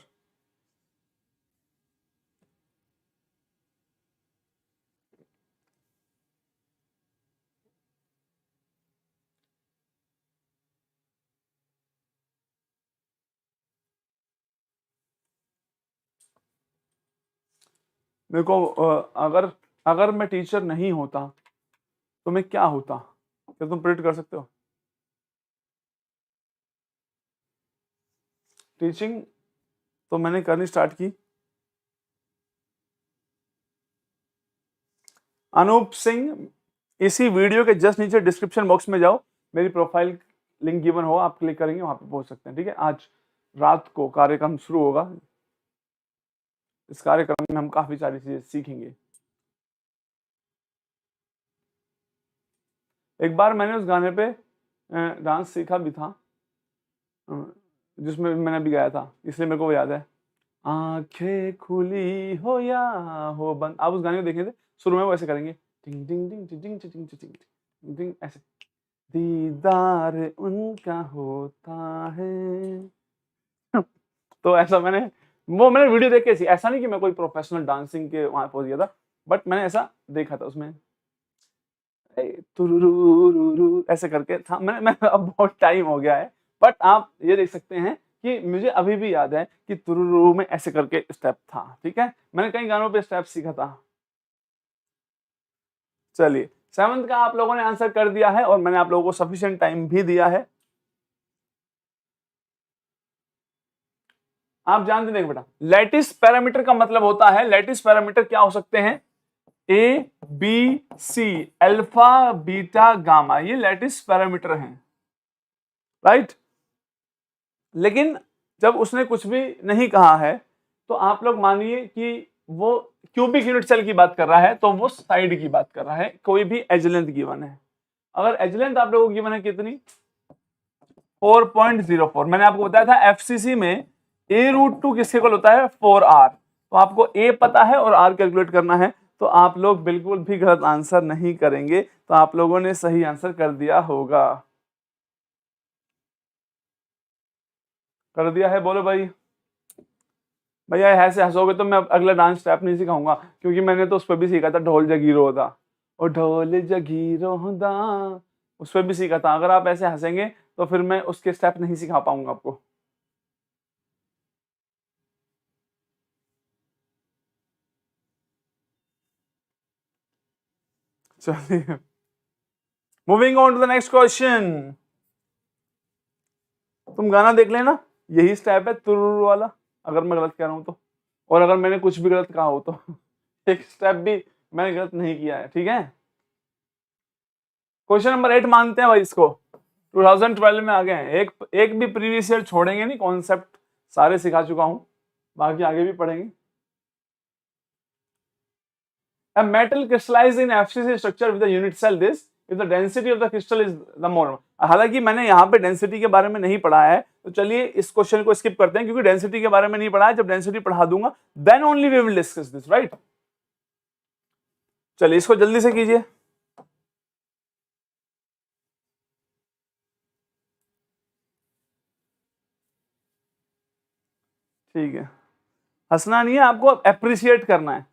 मेरे को अगर अगर मैं टीचर नहीं होता तो मैं क्या होता, क्या तुम प्रिडिक्ट कर सकते हो? टीचिंग तो मैंने करनी स्टार्ट की। अनूप सिंह, इसी वीडियो के जस्ट नीचे डिस्क्रिप्शन बॉक्स में जाओ, मेरी प्रोफाइल लिंक गिवन हो, आप क्लिक करेंगे वहां पे पहुंच सकते हैं, ठीक है। आज रात को कार्यक्रम शुरू होगा, इस कार्यक्रम में हम काफी सारी चीजें सीखेंगे। एक बार मैंने उस गाने पे डांस सीखा भी था जिसमें मैंने भी गाया था, इसलिए मेरे को वो याद है। आंखें खुली हो या हो बंद, आप उस गाने को देखेंगे शुरू में वो ऐसे करेंगे, टिंग टिंग टिंग टिंग टिंग टिंग टिंग टिंग टिंग, ऐसे दीदार उनका होता है। तो ऐसा मैंने वीडियो देख के, ऐसा नहीं कि मैं कोई प्रोफेशनल डांसिंग के वहां पहुंच गया था, बट मैंने ऐसा देखा था उसमें, तुरुरुरुरु ऐसे करके था। मैं अब बहुत टाइम हो गया है, बट आप ये देख सकते हैं कि मुझे अभी भी याद है कि तुरुरु में ऐसे करके स्टेप था, ठीक है। मैंने कई गानों पे स्टेप सीखा था। चलिए, 7th का आप लोगों ने आंसर कर दिया है और मैंने आप लोगों को सफिशिएंट टाइम भी दिया है। आप जानते हैं बेटा, लैटिस पैरामीटर का मतलब होता है, लैटिस पैरामीटर क्या हो सकते हैं, A B C, alpha beta gamma, ये लैटिस पैरामीटर हैं, राइट। लेकिन जब उसने कुछ भी नहीं कहा है तो आप लोग मानिए कि वो क्यूबिक यूनिट सेल की बात कर रहा है, तो वो साइड की बात कर रहा है। कोई भी एज लेंथ गिवन है, अगर एज लेंथ आप लोगों को गिवन है कितनी, 4.04। मैंने आपको बताया था एफसीसी में a√2 किसके इक्वल होता है, 4r। तो आपको a पता है और r कैलकुलेट करना है, तो आप लोग बिल्कुल भी गलत आंसर नहीं करेंगे, तो आप लोगों ने सही आंसर कर दिया होगा। कर दिया है, बोलो भाई। भैया ऐसे हंसोगे तो मैं अगला डांस स्टेप नहीं सिखाऊंगा, क्योंकि मैंने तो उस पर भी सीखा था, ढोल जगीरो दा और ढोल जगीरो दा, उस पर भी सीखा था। अगर आप ऐसे हंसेंगे तो फिर मैं उसके स्टेप नहीं सिखा पाऊंगा आपको। चलिए, moving on to the next question. तुम गाना देख लेना, यही स्टेप है तुरुरु वाला, अगर मैं गलत कह रहा हूं तो, और अगर मैंने कुछ भी गलत कहा हो तो एक स्टेप भी मैंने गलत नहीं किया है, ठीक है। क्वेश्चन नंबर 8 मानते हैं भाई इसको, 2012 में आ गए हैं। एक भी प्रीवियस ईयर छोड़ेंगे नहीं, कॉन्सेप्ट सारे सिखा चुका हूं, बाकी आगे भी पढ़ेंगे। A metal crystallized in FCC structure with a unit cell, this if the density of the crystal is the more. हालांकि मैंने यहाँ पे डेंसिटी के बारे में नहीं पढ़ा है, तो चलिए इस क्वेश्चन को स्किप करते हैं, क्योंकि डेंसिटी के बारे में नहीं पढ़ा है। जब डेंसिटी पढ़ा दूंगा then only we will discuss this, right. चलिए इसको जल्दी से कीजिए। ठीक है, हंसना नहीं है, आपको अप्रिशिएट करना है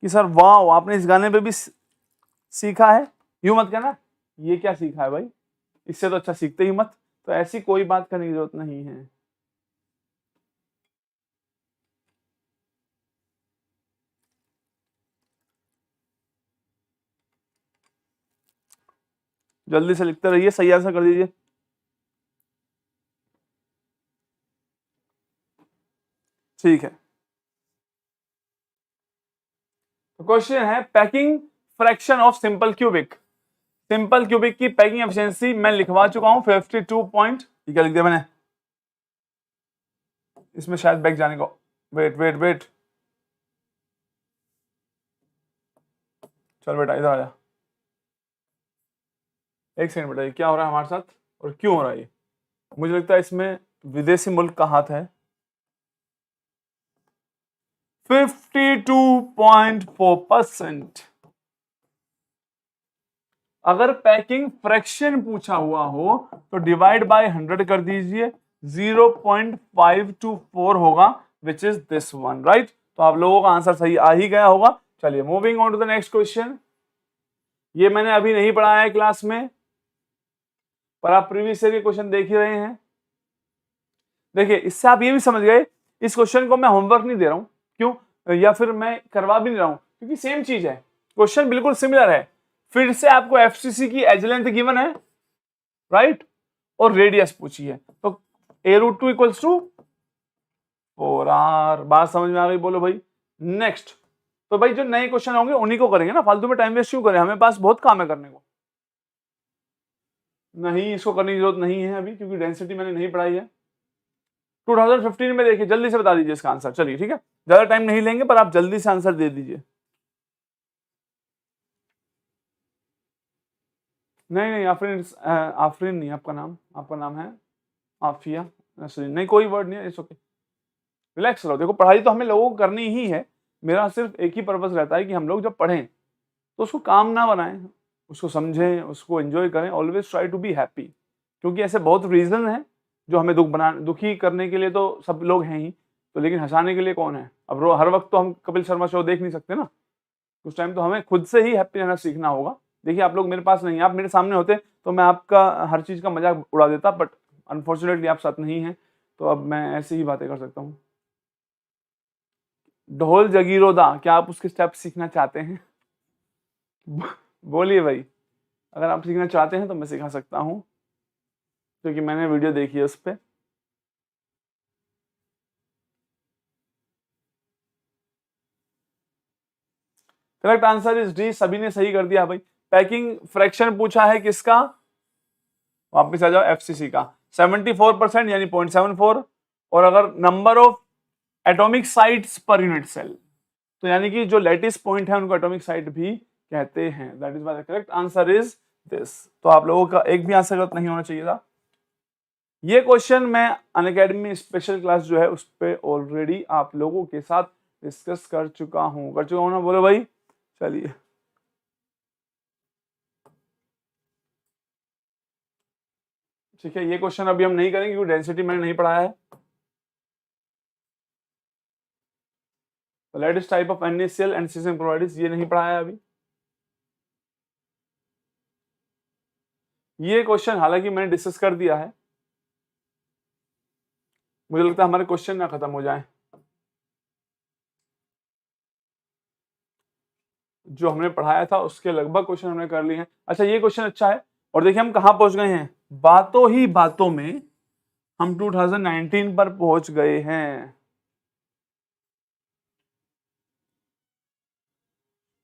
कि सर वाह आपने इस गाने पे भी सीखा है। यूं मत कहना ये क्या सीखा है भाई, इससे तो अच्छा सीखते ही मत। तो ऐसी कोई बात करने की जरूरत नहीं है। जल्दी से लिखते रहिए, सही आंसर कर दीजिए। ठीक है, तो क्वेश्चन है packing fraction of simple cubic. Simple cubic की पैकिंग एफिशिएंसी मैं लिखवा चुका हूं 52 पॉइंट। क्या लिख दिया मैंने इसमें, शायद बैक जाने को, वेट वेट वेट, चल बेटा इधर आ जा। एक सेकंड बेटा, ये क्या हो रहा है हमारे साथ और क्यों हो रहा है ये? मुझे लगता है इसमें विदेशी मुल्क का हाथ है। 52.4%। अगर पैकिंग फ्रैक्शन पूछा हुआ हो तो डिवाइड बाय 100 कर दीजिए, 0.524 होगा, which is this one, right. तो आप लोगों का आंसर सही आ ही गया होगा। चलिए moving on to the next question. ये मैंने अभी नहीं पढ़ाया है क्लास में, पर आप प्रीवियस ईयर के क्वेश्चन देख ही रहे हैं। देखिए इससे आप ये भी समझ गए, इस क्वेश्चन को मैं होमवर्क नहीं दे रहा हूं, क्यों, या फिर मैं करवा भी नहीं रहा हूं, क्योंकि सेम चीज है, क्वेश्चन बिल्कुल सिमिलर है। फिर से आपको एफसीसी की एज लेंथ गिवन है, राइट, और रेडियस पूछी है, तो a√2 इक्वल्स टू 4r। बात समझ में आ गई? बोलो भाई नेक्स्ट। तो भाई जो नए क्वेश्चन होंगे उन्हीं को करेंगे ना, फालतू में टाइम वेस्ट क्यों करें, हमें पास बहुत काम है करने को। नहीं, इसको करने की जरूरत नहीं है अभी, क्योंकि डेंसिटी मैंने नहीं पढ़ाई है। 2015 में देखिए, जल्दी से बता दीजिए इसका आंसर। चलिए ठीक है, ज्यादा टाइम नहीं लेंगे, पर आप जल्दी से आंसर दे दीजिए। नहीं नहीं, आफरीन, आफरीन नहीं आपका नाम, आपका नाम है आफिया नसरीन। नहीं कोई वर्ड नहीं है, इट्स ओके, रिलैक्स रहो। देखो पढ़ाई तो हमें लोगों को करनी ही है, मेरा सिर्फ एक ही पर्पस रहता है कि हम लोग जब पढ़ें तो उसको काम ना बनाएं, उसको समझें, उसको एंजॉय करें। Always try to be happy, क्योंकि ऐसे बहुत रीजन हैं जो हमें दुखी करने के लिए तो सब लोग हैं ही, तो लेकिन हंसाने के लिए कौन है? अब हर वक्त तो हम कपिल शर्मा शो देख नहीं सकते ना, उस टाइम तो हमें खुद से ही हैप्पी रहना सीखना होगा। देखिए आप लोग मेरे पास नहीं, आप मेरे सामने होते तो मैं आपका हर चीज का मजाक उड़ा देता, बट अनफॉर्चुनेटली आप साथ नहीं हैं, तो अब मैं ऐसी ही बातें कर सकता हूँ। ढोल जगीरोदा, क्या आप उसके स्टेप सीखना चाहते हैं? बोलिए भाई, अगर आप सीखना चाहते हैं तो मैं सिखा सकता हूँ, क्योंकि मैंने वीडियो देखी है उस पर। करेक्ट आंसर इज डी, सभी ने सही कर दिया भाई। पैकिंग फ्रैक्शन पूछा है किसका, वापस आ जाओ, एफसीसी का 74% यानी 0.74, और अगर number of atomic sites per unit cell, तो यानी कि जो लेटिस पॉइंट है उनको एटॉमिक साइट भी कहते हैं। That is why the correct answer is this. तो आप लोगों का एक भी आंसर गलत नहीं होना चाहिए था। ये क्वेश्चन मैं अनअकैडमी स्पेशल क्लास जो है उस पर ऑलरेडी आप लोगों के साथ डिस्कस कर चुका हूं ना, बोलो भाई। चलिए ठीक है, ये क्वेश्चन अभी हम नहीं करेंगे क्योंकि डेंसिटी मैंने नहीं पढ़ाया है। Latest type of NaCl and caesium chloride, ये नहीं पढ़ाया अभी। ये क्वेश्चन हालांकि मैंने डिस्कस कर दिया है, मुझे लगता है हमारे क्वेश्चन ना खत्म हो जाए, जो हमने पढ़ाया था उसके लगभग क्वेश्चन हमने कर लिए हैं। अच्छा ये क्वेश्चन अच्छा है, और देखिए हम कहां पहुंच गए हैं, बातों ही बातों में हम 2019 पर पहुंच गए हैं।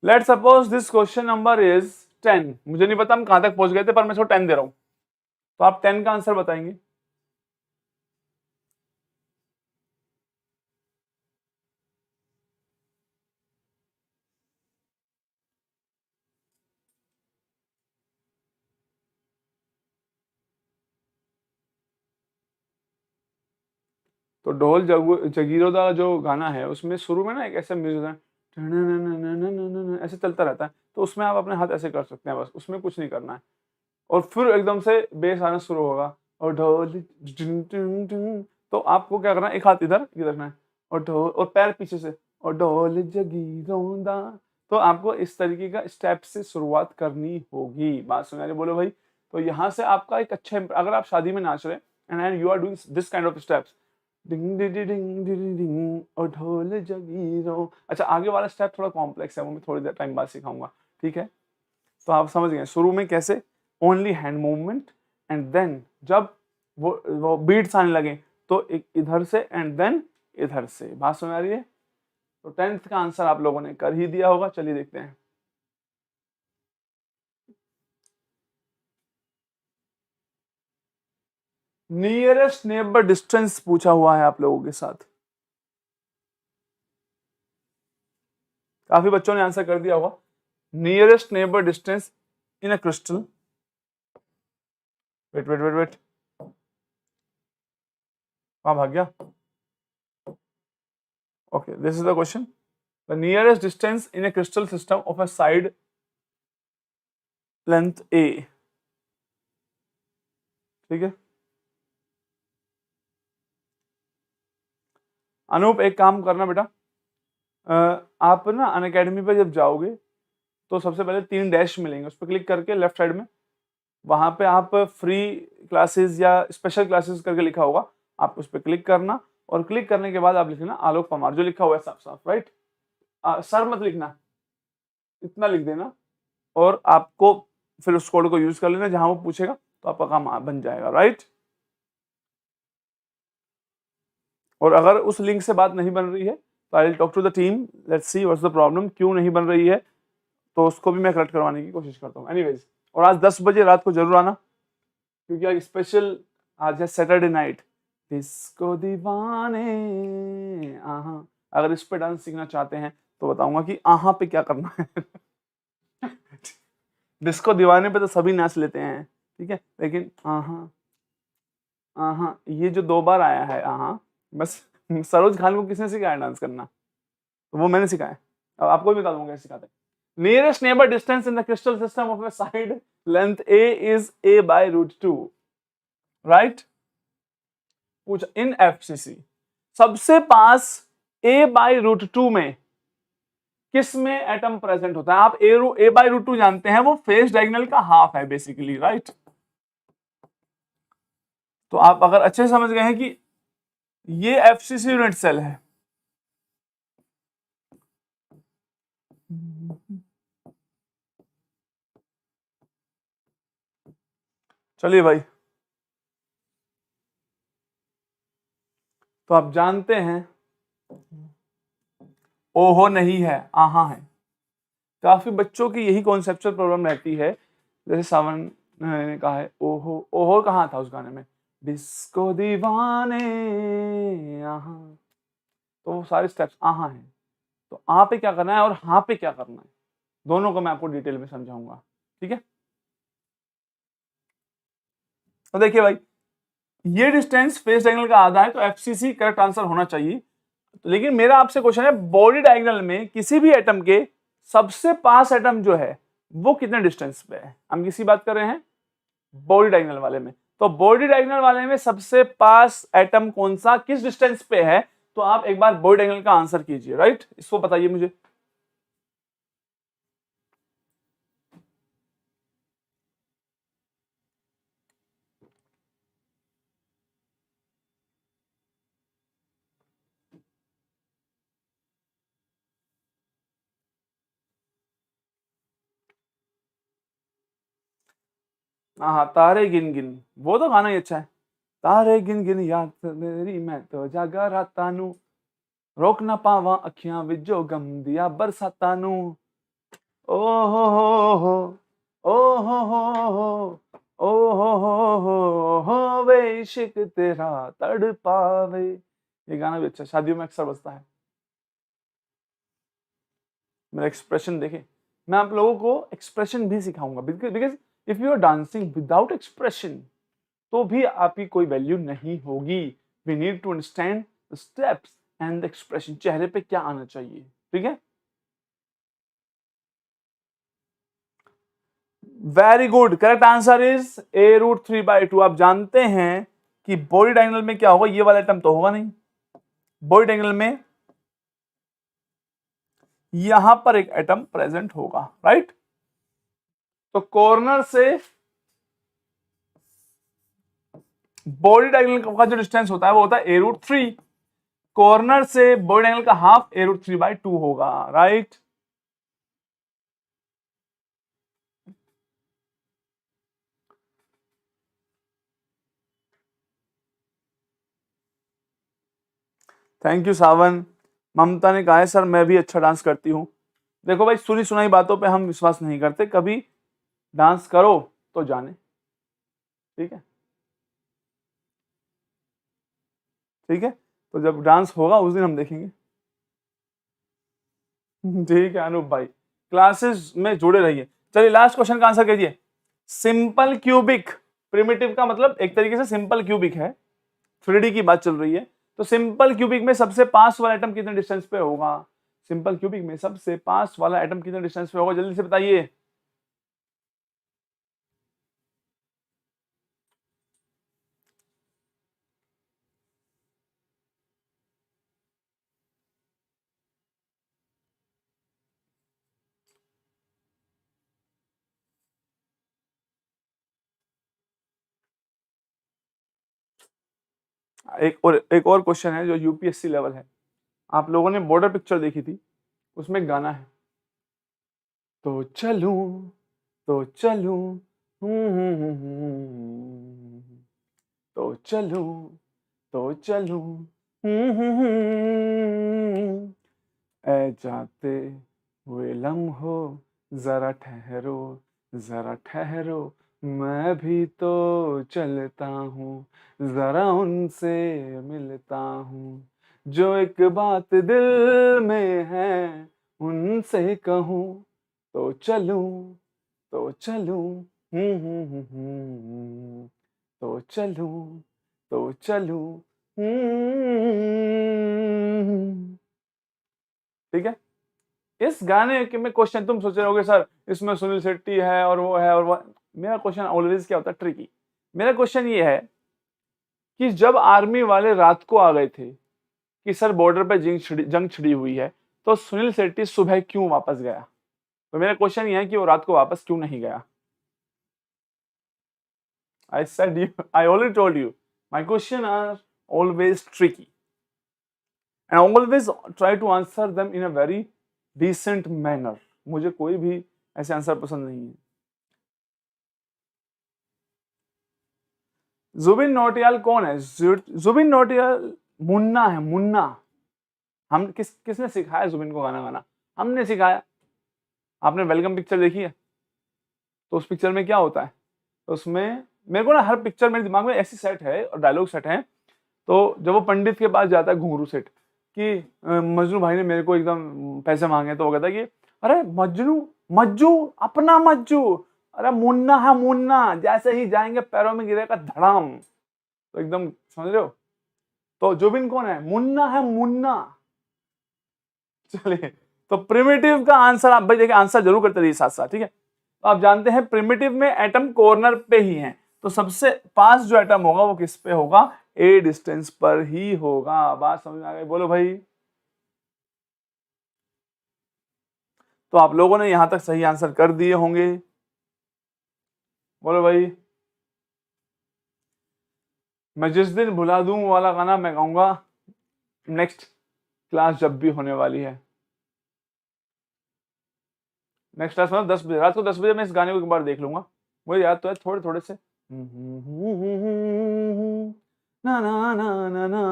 Let suppose this question number is 10। मुझे नहीं पता हम कहां तक पहुंच गए थे, पर मैं इसको 10 दे रहा हूं, तो आप 10 का आंसर बताएंगे। तो ढोल जगीरो दा जो गाना है उसमें शुरू में ना एक ऐसा म्यूजिक है, ऐसे चलता रहता है, तो उसमें आप अपने हाथ ऐसे कर सकते हैं, बस उसमें कुछ नहीं करना है। और फिर एकदम से बेस आना शुरू होगा और ढोल टुन टुन टुन, तो आपको क्या करना है, एक हाथ इधर इधर रखना है और ढोल और पैर पीछे से और ढोल जगीरों दा। तो आपको इस तरीके का स्टेप से शुरुआत करनी होगी। बात सुना रहे, बोलो भाई। तो यहाँ से आपका एक अच्छा अगर आप शादी में नाच रहे हैं and you are doing this kind of steps, डिंग डिंग डिंग डिंग डिंग और ढोल जगीरों। अच्छा, आगे वाला स्टेप थोड़ा कॉम्प्लेक्स है, वो मैं थोड़ी देर टाइम बाद सिखाऊंगा, ठीक है। तो आप समझ गए शुरू में कैसे only hand movement, and then जब वो बीट्स आने लगे तो एक इधर से एंड देन इधर से। बात समझ आ रही है? तो 10th का आंसर आप लोगों ने कर ही दिया होगा। चलिए देखते हैं। नियरेस्ट नेबर डिस्टेंस पूछा हुआ है आप लोगों के साथ। काफी बच्चों ने आंसर कर दिया होगा। Nearest neighbour distance in a crystal, wait wait wait wait, कहां भाग गया? Okay, this is the question. The nearest distance in a crystal system of a side length a. ठीक है, अनूप एक काम करना बेटा, आप ना अनअकैडमी पे जब जाओगे तो सबसे पहले 3 डैश मिलेंगे, उस पर क्लिक करके लेफ्ट साइड में, वहां पे आप फ्री क्लासेस या स्पेशल क्लासेस करके लिखा होगा, आप उस पर क्लिक करना और क्लिक करने के बाद आप लिखना आलोक परमार, जो लिखा हुआ है साफ साफ, राइट। सर मत लिखना, इतना लिख देना और आपको फिर उस कोड को यूज कर लेना, जहां वो पूछेगा तो आपका काम बन जाएगा, राइट। और अगर उस लिंक से बात नहीं बन रही है तो I will talk to the team, let's see what's the problem, क्यों नहीं बन रही है, तो उसको भी मैं करेक्ट करवाने की कोशिश करता हूँ। एनीवेज, और आज 10 बजे रात को जरूर आना, क्योंकि आज स्पेशल, आज है सैटरडे नाइट, डिस्को दीवाने आहा। अगर इस पे डांस सीखना चाहते हैं तो बताऊंगा कि आहा पे क्या करना है। डिस्को दीवाने पे तो सभी नाच लेते हैं, ठीक है, लेकिन आहा आहा ये जो 2 बार आया है आहा, बस सरोज खान को किसने सिखाया डांस करना? तो वो मैंने सिखाया। अब आपको भी बता दूंगा कैसे सिखाते हैं। Nearest neighbour distance in the crystal system of A side length A is a by √2, right. पूछ इन एफसीसी सबसे पास a by √2 में किस में एटम प्रेजेंट होता है? आप a by √2 जानते हैं, वो फेस डायगोनल का हाफ है बेसिकली, राइट। तो आप अगर अच्छे से समझ गए हैं कि ये एफसीसी यूनिट सेल है, चलिए भाई। तो आप जानते हैं ओहो नहीं है, आहा है। काफी बच्चों की यही कॉन्सेप्चुअल प्रॉब्लम रहती है, जैसे सावन ने कहा है ओहो, ओहो कहाँ था उस गाने में, डिस्को दीवाने आहा, तो वो सारे स्टेप्स आहा हैं। तो आ पे क्या करना है और हाँ पे क्या करना है, दोनों को मैं आपको डिटेल में समझाऊंगा, ठीक है। तो देखिए भाई, ये डिस्टेंस फेस डायगोनल का आधा है, तो एफसीसी करेक्ट आंसर होना चाहिए। लेकिन मेरा आपसे क्वेश्चन है, बॉडी डायगोनल में किसी भी एटम के सबसे पास एटम जो है वो कितने डिस्टेंस पे है? हम किसी बात कर रहे हैं बॉडी डायगोनल वाले में। तो बॉडी डायगोनल वाले में सबसे पास एटम कौन सा, किस डिस्टेंस पे है? तो आप एक बार बॉडी डायगोनल का आंसर कीजिए, राइट, इसको बताइए मुझे। हाँ, तारे गिन गिन, वो तो गाना ही अच्छा है। तारे गिन गिन याद मेरी मैं तो जागा राता नू, रोक ना पावा अखियां विचो गम दिया बरसाता नू, ओ हो ओ हो ओ हो वे इश्क तेरा तड़पावे। ये गाना भी अच्छा, शादियों में अक्सर बजता है। मेरा एक्सप्रेशन देखे, मैं आप लोगों को एक्सप्रेशन भी सिखाऊंगा, because if you are dancing without expression तो भी आपकी कोई वैल्यू नहीं होगी। We need to understand the steps and the expression, चेहरे पे क्या आना चाहिए, ठीक है। Very good, correct answer is a√3/2। आप जानते हैं कि बॉडी डायगोनल में क्या होगा, ये वाला एटम तो होगा नहीं, बॉडी डायगोनल में यहां पर एक एटम प्रेजेंट होगा, राइट। तो कॉर्नर से बॉडी डायगोनल का जो डिस्टेंस होता है वो होता है a√3, कॉर्नर से बॉडी डायगोनल का हाफ a√3/2 होगा, राइट। थैंक यू सावन। ममता ने कहा है सर मैं भी अच्छा डांस करती हूँ। देखो भाई, सुनी सुनाई बातों पे हम विश्वास नहीं करते, कभी डांस करो तो जाने, ठीक है, ठीक है। तो जब डांस होगा उस दिन हम देखेंगे। ठीक है अनूप भाई, क्लासेस में जुड़े रहिए। चलिए लास्ट क्वेश्चन का आंसर कीजिए। सिंपल क्यूबिक, प्रिमिटिव का मतलब एक तरीके से सिंपल क्यूबिक है, 3D की बात चल रही है। तो सिंपल क्यूबिक में सबसे पास वाला एटम कितने डिस्टेंस पे होगा, सिंपल क्यूबिक में सबसे पास वाला एटम कितने डिस्टेंस पे होगा, जल्दी से बताइए। एक और क्वेश्चन है जो यूपीएससी लेवल है। आप लोगों ने बॉर्डर पिक्चर देखी थी, उसमें गाना है, तो चलूं तो चलूं, तो चलूं तो चलूं, ऐ जाते हुए लम्हो जरा ठहरो, जरा ठहरो, मैं भी तो चलता हूँ, जरा उनसे मिलता हूँ, जो एक बात दिल में है उनसे कहूँ, तो चलूं तो चलूं, तो चलूं तो चलूं, ठीक है। इस गाने के में क्वेश्चन तुम सोच रहे होगे सर इसमें सुनील शेट्टी है और वो है और वो, मेरा क्वेश्चन ऑलवेज क्या होता है, ट्रिकी। मेरा क्वेश्चन ये है कि जब आर्मी वाले रात को आ गए थे कि सर बॉर्डर पे जंग छिड़ी हुई है, तो सुनील शेट्टी सुबह क्यों वापस गया। तो मेरा क्वेश्चन ये है कि वो रात को वापस क्यों नहीं गया। I already told you my question are always tricky and always try to answer them in a very decent manner। मुझे कोई भी ऐसे आंसर पसंद नहीं है। जुबिन नौटियाल कौन है, जुबिन नौटियाल मुन्ना है, मुन्ना। हम किसने सिखाया जुबिन को गाना गाना, हमने सिखाया। आपने वेलकम पिक्चर देखी है, तो उस पिक्चर में क्या होता है, तो उसमें मेरे को ना हर पिक्चर मेरे दिमाग में ऐसी सेट है और डायलॉग सेट है। तो जब वो पंडित के पास जाता है घुंघरू सेठ कि मजनू भाई ने मेरे को एकदम पैसे मांगे, तो वो कहता है कि अरे मजनू, मज्जू अपना मज्जू, अरे मुन्ना है मुन्ना, जैसे ही जाएंगे पैरों में गिरेगा धड़ाम। तो एकदम समझ रहे हो। तो जुबिन कौन है, मुन्ना है मुन्ना। चलिए, तो प्रिमिटिव का आंसर आप भाई देखिए, आंसर जरूर करते रहिए साथ साथ, ठीक है। तो आप जानते हैं प्रिमिटिव में एटम कॉर्नर पे ही है, तो सबसे पास जो एटम होगा वो किस पे होगा, ए डिस्टेंस पर ही होगा। बात समझ में आ गई, बोलो भाई। तो आप लोगों ने यहां तक सही आंसर कर दिए होंगे, बोलो भाई। मैं जिस दिन भुला दूं वाला गाना मैं गाऊंगा नेक्स्ट क्लास जब भी होने वाली है। नेक्स्ट क्लास मतलब 10 बजे, रात को 10 बजे मैं इस गाने को एक बार देख लूंगा। मुझे याद तो है थोड़े थोड़े से, ना ना ना ना ना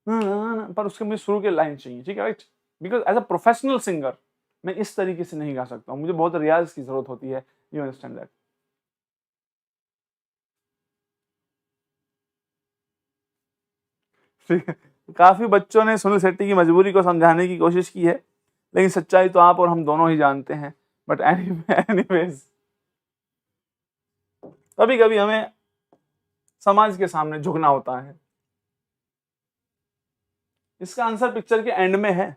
ना, पर उसके मुझे शुरू के लाइन चाहिए, ठीक है, right. Because as a professional singer मैं इस तरीके से नहीं गा सकता हूँ, मुझे बहुत रियाज की जरूरत होती है, यू अंडरस्टैंड दैट। ठीक है। काफी बच्चों ने सुनील शेट्टी की मजबूरी को समझाने की कोशिश की है, लेकिन सच्चाई तो आप और हम दोनों ही जानते हैं। बट एनीवेज, कभी कभी हमें समाज के सामने झुकना होता है, इसका आंसर पिक्चर के एंड में है।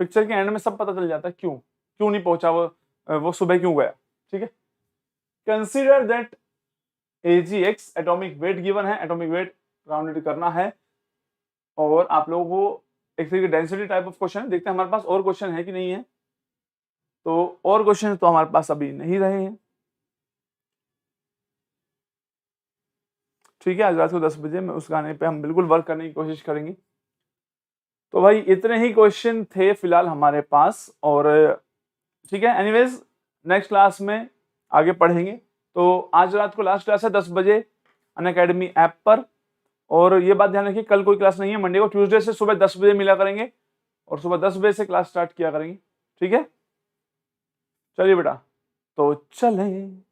पिक्चर के एंड में सब पता चल जाता है क्यों क्यों नहीं पहुंचा वो सुबह क्यों गया। ठीक है, consider that AgX atomic weight given है, एटॉमिक वेट राउंडेड करना है और आप लोगों को एक तरीके डेंसिटी टाइप ऑफ क्वेश्चन है। देखते हैं हमारे पास और क्वेश्चन है कि नहीं है। तो और क्वेश्चन तो हमारे पास अभी नहीं रहे हैं। ठीक है, आज रात को 10 बजे मैं उस गाने पे हम बिल्कुल वर्क करने की कोशिश करेंगे। तो भाई इतने ही क्वेश्चन थे फिलहाल हमारे पास और ठीक है, एनीवेज नेक्स्ट क्लास में आगे पढ़ेंगे। तो आज रात को लास्ट क्लास है 10 बजे अनअकैडमी ऐप पर। और ये बात ध्यान रखिए, कल कोई क्लास नहीं है, मंडे को ट्यूसडे से सुबह 10 बजे मिला करेंगे और सुबह 10 बजे से क्लास स्टार्ट किया करेंगे। ठीक है, चलिए बेटा, तो चलें,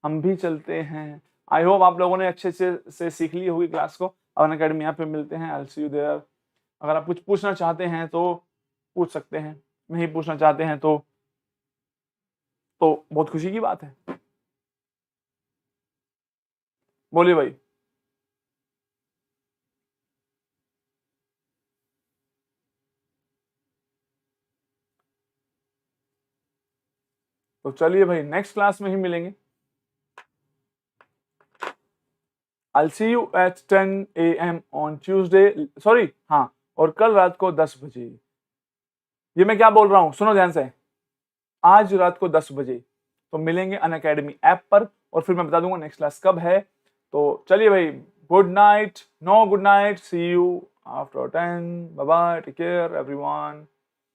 हम भी चलते हैं। आई होप आप लोगों ने अच्छे से सीख ली होगी क्लास को। अनअकैडमी ऐप पे मिलते हैं, आई सी यू देयर। अगर आप कुछ पूछना चाहते हैं तो पूछ सकते हैं, नहीं पूछना चाहते हैं तो बहुत खुशी की बात है। बोलिए भाई। तो चलिए भाई, नेक्स्ट क्लास में ही मिलेंगे। I'll see you at 10 AM on Tuesday, sorry हाँ, और कल रात को 10 बजे। ये मैं क्या बोल रहा हूँ, सुनो ध्यान से। आज रात को 10 बजे तो मिलेंगे अनअकैडमी ऐप पर और फिर मैं बता दूंगा नेक्स्ट क्लास कब है। तो चलिए भाई, good night, no good night, see you after 10, bye bye, take care everyone.